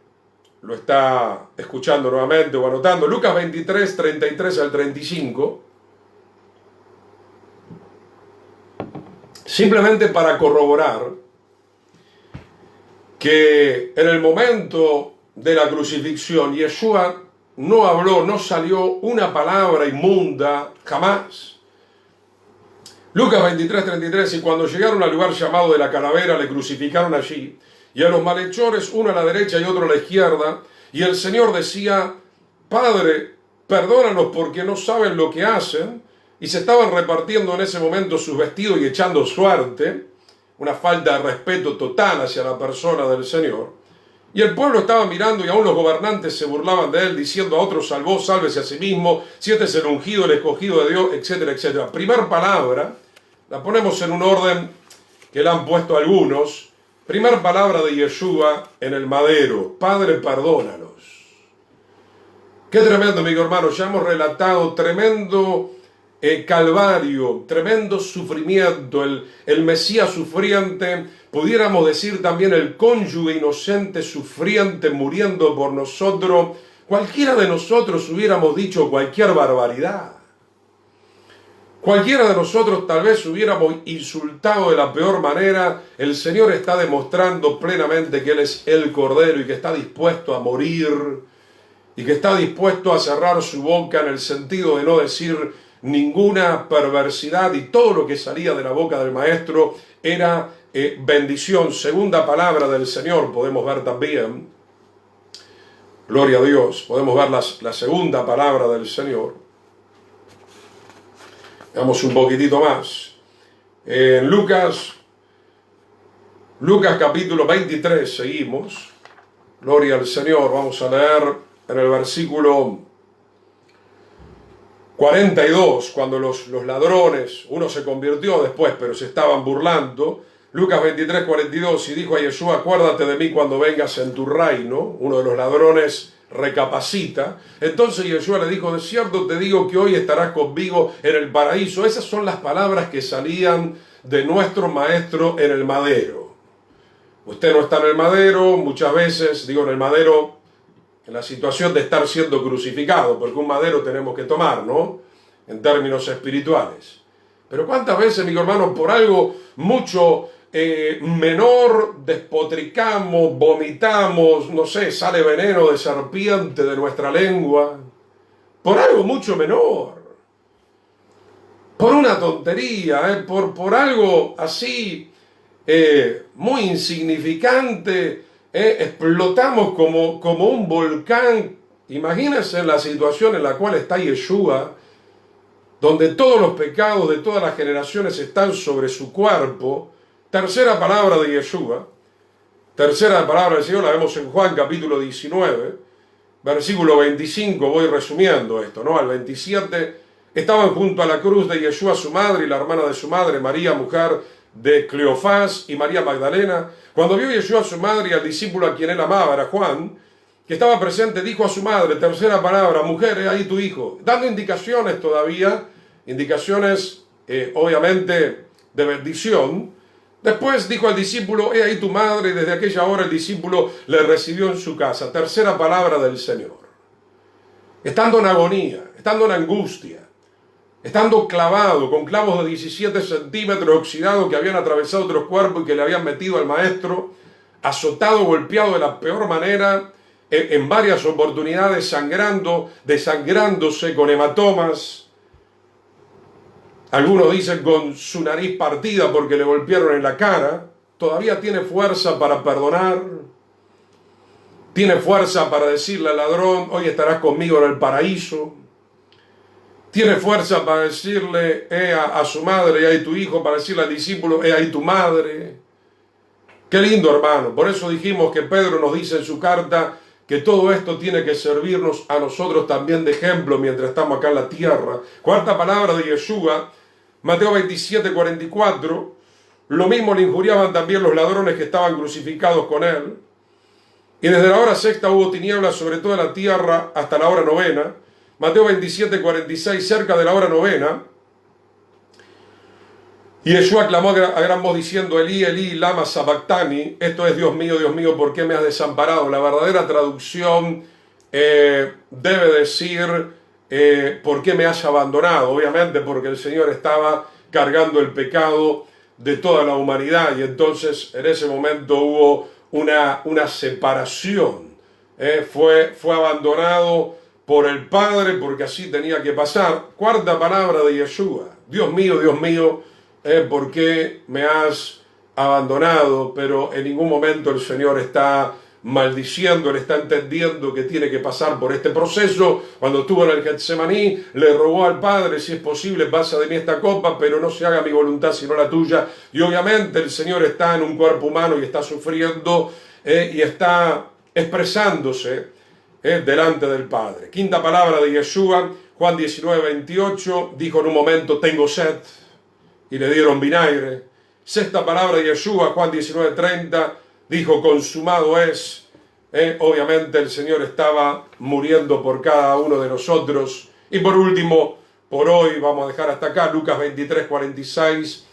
lo está escuchando nuevamente o anotando. Lucas 23, 33 al 35. Simplemente para corroborar que en el momento de la crucifixión, Yeshua no habló, no salió una palabra inmunda, jamás. Lucas 23, 33, y cuando llegaron al lugar llamado de la calavera, le crucificaron allí, y a los malhechores, uno a la derecha y otro a la izquierda, y el Señor decía, Padre, perdónanos porque no saben lo que hacen, y se estaban repartiendo en ese momento sus vestidos y echando suerte, una falta de respeto total hacia la persona del Señor. Y el pueblo estaba mirando y aún los gobernantes se burlaban de él, diciendo a otros salvó, sálvese a sí mismo, si este es el ungido, el escogido de Dios, etcétera, etcétera. Primer palabra, la ponemos en un orden que la han puesto algunos. Primer palabra de Yeshua en el madero, Padre, perdónalos. Qué tremendo, amigo hermano, ya hemos relatado tremendo calvario, tremendo sufrimiento, el Mesías sufriente, pudiéramos decir también el cónyuge inocente sufriente muriendo por nosotros, cualquiera de nosotros hubiéramos dicho cualquier barbaridad. Cualquiera de nosotros tal vez hubiéramos insultado de la peor manera. El Señor está demostrando plenamente que Él es el Cordero y que está dispuesto a morir y que está dispuesto a cerrar su boca en el sentido de no decir ninguna perversidad, y todo lo que salía de la boca del Maestro era bendición. Segunda palabra del Señor podemos ver también. Gloria a Dios. Podemos ver la segunda palabra del Señor. Veamos un poquitito más. En Lucas capítulo 23 seguimos. Gloria al Señor. Vamos a leer en el versículo 42, cuando los ladrones, uno se convirtió después, pero se estaban burlando. Lucas 23, 42, y dijo a Yeshua: acuérdate de mí cuando vengas en tu reino. Uno de los ladrones recapacita. Entonces Yeshua le dijo: de cierto te digo que hoy estarás conmigo en el paraíso. Esas son las palabras que salían de nuestro Maestro en el madero. Usted no está en el madero, muchas veces, digo en el madero, en la situación de estar siendo crucificado, porque un madero tenemos que tomar, ¿no? En términos espirituales. Pero cuántas veces, mi hermano, por algo mucho menor despotricamos, vomitamos, no sé, sale veneno de serpiente de nuestra lengua, por algo mucho menor, por una tontería, por algo así muy insignificante, explotamos como un volcán. Imagínense la situación en la cual está Yeshua, donde todos los pecados de todas las generaciones están sobre su cuerpo. Tercera palabra de Yeshua, tercera palabra del Señor, la vemos en Juan capítulo 19, versículo 25, voy resumiendo esto, ¿no? Al 27, estaban junto a la cruz de Yeshua su madre y la hermana de su madre, María, mujer de Cleofás, y María Magdalena. Cuando vio Yeshua a su madre y al discípulo a quien él amaba, era Juan, que estaba presente, dijo a su madre, tercera palabra: mujer, he ahí tu hijo, dando indicaciones todavía, indicaciones obviamente de bendición. Después dijo al discípulo: he ahí tu madre, y desde aquella hora el discípulo le recibió en su casa. Tercera palabra del Señor. Estando en agonía, estando en angustia, estando clavado con clavos de 17 centímetros oxidados que habían atravesado otros cuerpos y que le habían metido al Maestro, azotado, golpeado de la peor manera, en varias oportunidades, desangrándose con hematomas. Algunos dicen con su nariz partida porque le golpearon en la cara. Todavía tiene fuerza para perdonar. Tiene fuerza para decirle al ladrón: hoy estarás conmigo en el paraíso. Tiene fuerza para decirle a su madre: he ahí tu hijo. Para decirle al discípulo: he ahí tu madre. Qué lindo, hermano. Por eso dijimos que Pedro nos dice en su carta que todo esto tiene que servirnos a nosotros también de ejemplo mientras estamos acá en la tierra. Cuarta palabra de Yeshua, Mateo 27, 44. Lo mismo le injuriaban también los ladrones que estaban crucificados con él. Y desde la hora sexta hubo tinieblas sobre toda la tierra hasta la hora novena. Mateo 27, 46, cerca de la hora novena. Y Yeshua clamó a gran voz diciendo: Elí, Elí, lama sabactani. Esto es: Dios mío, ¿por qué me has desamparado? La verdadera traducción debe decir: ¿por qué me has abandonado? Obviamente porque el Señor estaba cargando el pecado de toda la humanidad, y entonces en ese momento hubo una separación. Fue abandonado por el Padre porque así tenía que pasar. Cuarta palabra de Yeshua: Dios mío, ¿por qué me has abandonado? Pero en ningún momento el Señor está maldiciendo, él está entendiendo que tiene que pasar por este proceso. Cuando estuvo en el Getsemaní, le rogó al Padre: si es posible, pasa de mí esta copa, pero no se haga mi voluntad sino la tuya. Y obviamente el Señor está en un cuerpo humano y está sufriendo y está expresándose delante del Padre. Quinta palabra de Yeshua, Juan 19, 28, dijo en un momento: tengo sed, y le dieron vinagre. Sexta palabra de Yeshua, Juan 19, 30, dijo: consumado es. Obviamente el Señor estaba muriendo por cada uno de nosotros. Y por último, por hoy vamos a dejar hasta acá, Lucas 23, 46.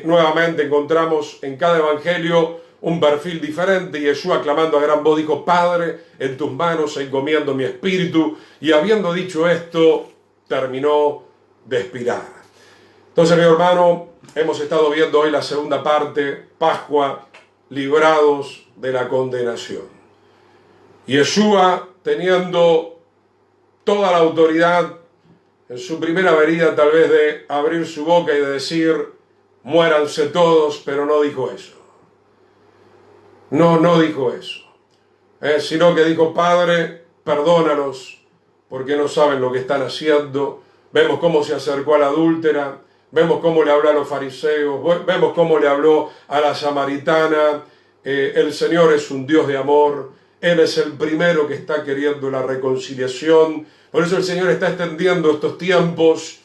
Nuevamente encontramos en cada evangelio un perfil diferente. Y Yeshua, clamando a gran voz, dijo: Padre, en tus manos encomiendo mi espíritu. Y habiendo dicho esto, terminó de expirar. Entonces, mi hermano, hemos estado viendo hoy la segunda parte, Pascua, librados de la condenación. Yeshua, teniendo toda la autoridad en su primera venida, tal vez de abrir su boca y de decir: muéranse todos, pero no dijo eso. No dijo eso. Sino que dijo: Padre, perdónalos, porque no saben lo que están haciendo. Vemos cómo se acercó a la adúltera, vemos cómo le habló a los fariseos, vemos cómo le habló a la samaritana. El Señor es un Dios de amor. Él es el primero que está queriendo la reconciliación. Por eso el Señor está extendiendo estos tiempos,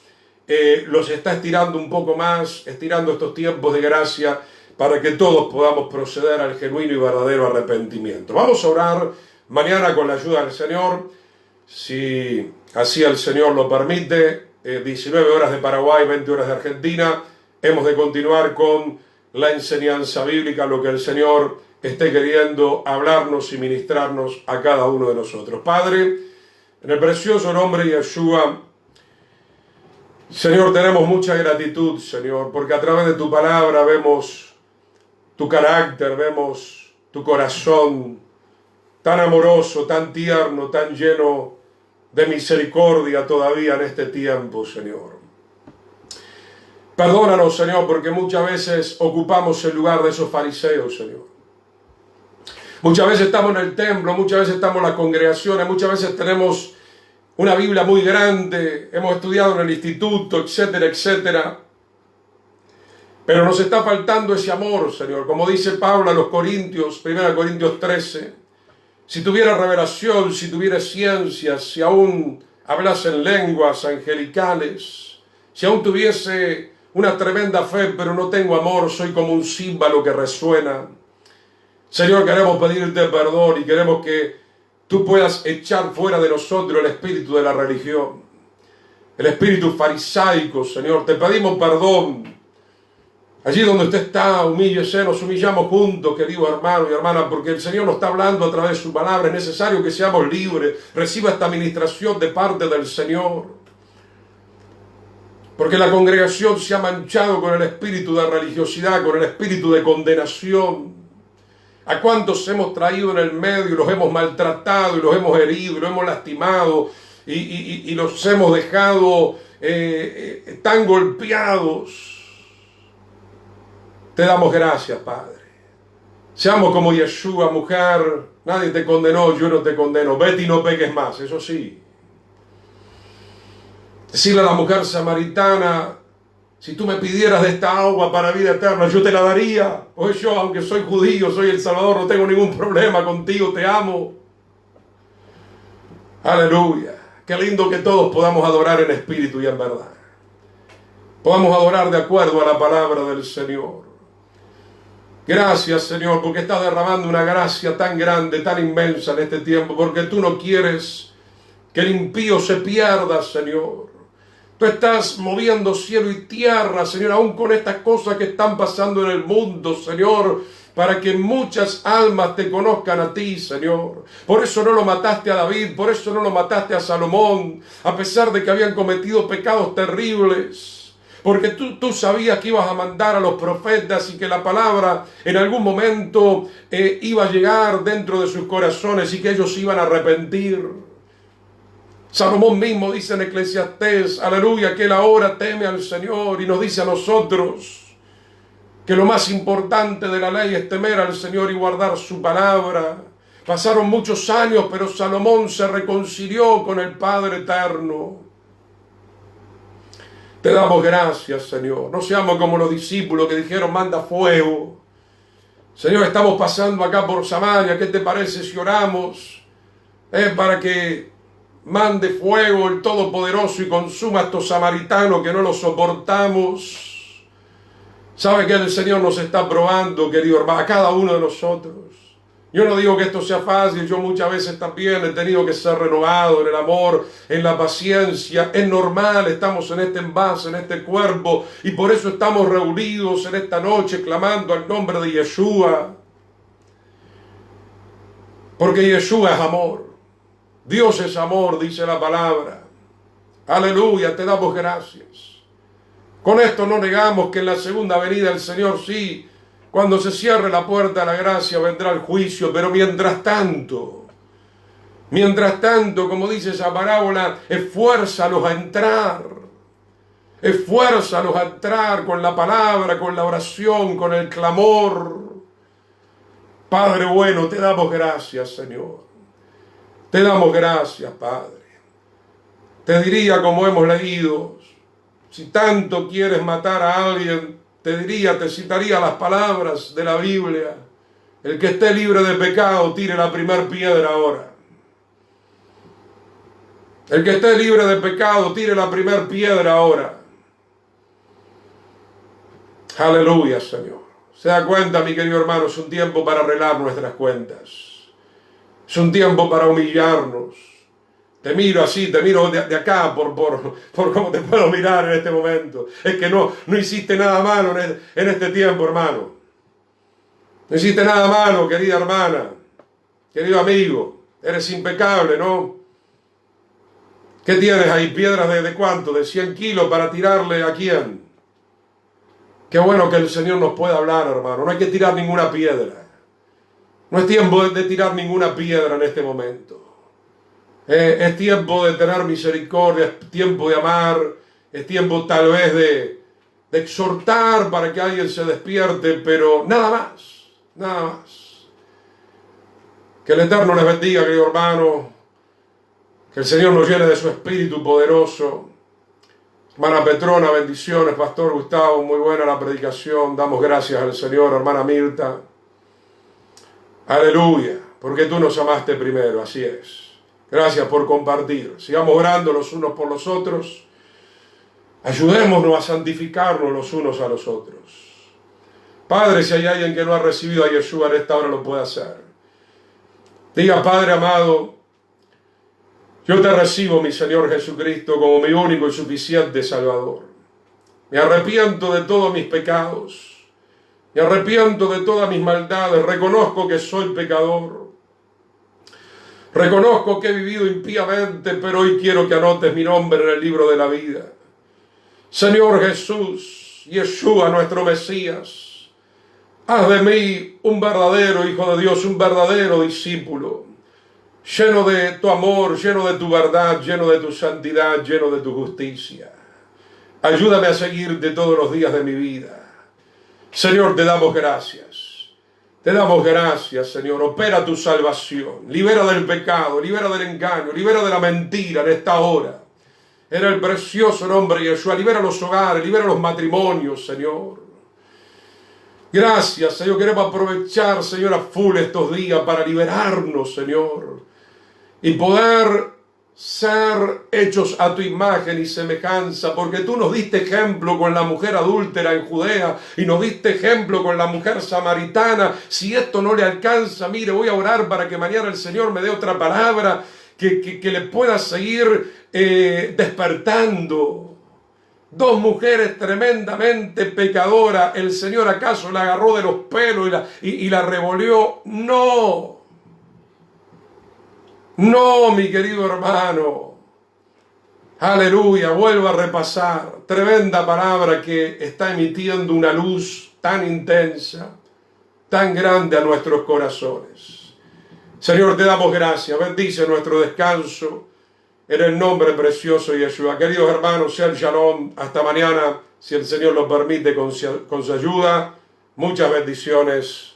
los está estirando un poco más, estirando estos tiempos de gracia para que todos podamos proceder al genuino y verdadero arrepentimiento. Vamos a orar mañana con la ayuda del Señor, si así el Señor lo permite. 19 horas de Paraguay, 20 horas de Argentina. Hemos de continuar con la enseñanza bíblica, lo que el Señor esté queriendo hablarnos y ministrarnos a cada uno de nosotros. Padre, en el precioso nombre de Yeshua, Señor, tenemos mucha gratitud, Señor, porque a través de tu palabra vemos tu carácter, vemos tu corazón tan amoroso, tan tierno, tan lleno de misericordia todavía en este tiempo, Señor. Perdónanos, Señor, porque muchas veces ocupamos el lugar de esos fariseos, Señor. Muchas veces estamos en el templo, muchas veces estamos en las congregaciones, muchas veces tenemos una Biblia muy grande, hemos estudiado en el instituto, etcétera, etcétera. Pero nos está faltando ese amor, Señor. Como dice Pablo a los Corintios, 1 Corintios 13, si tuviera revelación, si tuviera ciencia, si aún hablase en lenguas angelicales, si aún tuviese una tremenda fe, pero no tengo amor, soy como un címbalo que resuena. Señor, queremos pedirte perdón y queremos que tú puedas echar fuera de nosotros el espíritu de la religión, el espíritu farisaico, Señor. Te pedimos perdón. Allí donde usted está, humíllese, nos humillamos juntos, querido hermano y hermana, porque el Señor nos está hablando a través de su palabra. Es necesario que seamos libres. Reciba esta administración de parte del Señor. Porque la congregación se ha manchado con el espíritu de religiosidad, con el espíritu de condenación. ¿A cuántos hemos traído en el medio y los hemos maltratado y los hemos herido y los hemos lastimado y los hemos dejado tan golpeados? Te damos gracias, Padre. Seamos como Yeshua, mujer, nadie te condenó, yo no te condeno. Vete y no peques más, eso sí. Decirle a la mujer samaritana: si tú me pidieras de esta agua para vida eterna, yo te la daría. Pues yo, aunque soy judío, soy el Salvador, no tengo ningún problema contigo, te amo. Aleluya. Qué lindo que todos podamos adorar en espíritu y en verdad. Podamos adorar de acuerdo a la palabra del Señor. Gracias, Señor, porque estás derramando una gracia tan grande, tan inmensa en este tiempo, porque tú no quieres que el impío se pierda, Señor. Tú estás moviendo cielo y tierra, Señor, aún con estas cosas que están pasando en el mundo, Señor, para que muchas almas te conozcan a ti, Señor. Por eso no lo mataste a David, por eso no lo mataste a Salomón, a pesar de que habían cometido pecados terribles. Porque tú sabías que ibas a mandar a los profetas y que la palabra en algún momento iba a llegar dentro de sus corazones y que ellos iban a arrepentir. Salomón mismo dice en Eclesiastés, aleluya, que él ahora teme al Señor y nos dice a nosotros que lo más importante de la ley es temer al Señor y guardar su palabra. Pasaron muchos años, pero Salomón se reconcilió con el Padre eterno. Te damos gracias, Señor. No seamos como los discípulos que dijeron: manda fuego. Señor, estamos pasando acá por Samaria. ¿Qué te parece si oramos para que mande fuego el Todopoderoso y consuma a estos samaritanos que no los soportamos? ¿Sabe que el Señor nos está probando, querido hermano, a cada uno de nosotros? Yo no digo que esto sea fácil, yo muchas veces también he tenido que ser renovado en el amor, en la paciencia. Es normal, estamos en este envase, en este cuerpo, y por eso estamos reunidos en esta noche clamando al nombre de Yeshua. Porque Yeshua es amor. Dios es amor, dice la palabra. Aleluya, te damos gracias. Con esto no negamos que en la segunda venida del Señor, sí, cuando se cierre la puerta de la gracia vendrá el juicio, pero mientras tanto, como dice esa parábola, esfuérzalos a entrar. Esfuérzalos a entrar con la palabra, con la oración, con el clamor. Padre bueno, te damos gracias, Señor. Te damos gracias, Padre. Te diría, como hemos leído, si tanto quieres matar a alguien, te citaría las palabras de la Biblia. El que esté libre de pecado, tire la primera piedra ahora. El que esté libre de pecado, tire la primera piedra ahora. Aleluya, Señor. Se da cuenta, mi querido hermano, es un tiempo para arreglar nuestras cuentas. Es un tiempo para humillarnos. Te miro así, te miro de acá por cómo te puedo mirar en este momento. Es que no hiciste nada malo en este tiempo, hermano. No hiciste nada malo, querida hermana, querido amigo. Eres impecable, ¿no? ¿Qué tienes ahí? ¿Piedras de cuánto? ¿De 100 kilos para tirarle a quién? Qué bueno que el Señor nos pueda hablar, hermano. No hay que tirar ninguna piedra. No es tiempo de tirar ninguna piedra en este momento. Es tiempo de tener misericordia, es tiempo de amar, es tiempo tal vez de exhortar para que alguien se despierte, pero nada más, nada más. Que el Eterno les bendiga, querido hermano, que el Señor nos llene de su Espíritu poderoso. Hermana Petrona, bendiciones. Pastor Gustavo, muy buena la predicación. Damos gracias al Señor. Hermana Mirta, aleluya, porque tú nos amaste primero, así es. Gracias por compartir. Sigamos orando los unos por los otros. Ayudémonos a santificarnos los unos a los otros. Padre, si hay alguien que no ha recibido a Yeshua en esta hora, lo puede hacer. Diga: Padre amado, yo te recibo, mi Señor Jesucristo, como mi único y suficiente Salvador. Me arrepiento de todos mis pecados. Me arrepiento de todas mis maldades. Reconozco que soy pecador. Reconozco que he vivido impíamente, pero hoy quiero que anotes mi nombre en el libro de la vida. Señor Jesús, Yeshua, nuestro Mesías, haz de mí un verdadero hijo de Dios, un verdadero discípulo, lleno de tu amor, lleno de tu verdad, lleno de tu santidad, lleno de tu justicia. Ayúdame a seguirte todos los días de mi vida. Señor, te damos gracias. Te damos gracias, Señor. Opera tu salvación. Libera del pecado, libera del engaño, libera de la mentira en esta hora. En el precioso nombre de Yeshua. Libera los hogares, libera los matrimonios, Señor. Gracias, Señor. Queremos aprovechar, Señor, a full estos días para liberarnos, Señor. Y poder ser hechos a tu imagen y semejanza, porque tú nos diste ejemplo con la mujer adúltera en Judea y nos diste ejemplo con la mujer samaritana. Si esto no le alcanza, mire, voy a orar para que mañana el Señor me dé otra palabra que le pueda seguir despertando. Dos mujeres tremendamente pecadoras, ¿el Señor acaso la agarró de los pelos y la revolvió? No. No, mi querido hermano. Aleluya, vuelvo a repasar. Tremenda palabra que está emitiendo una luz tan intensa, tan grande a nuestros corazones. Señor, te damos gracias. Bendice nuestro descanso en el nombre precioso de Yeshua. Queridos hermanos, sea el shalom. Hasta mañana, si el Señor lo permite, con su ayuda. Muchas bendiciones.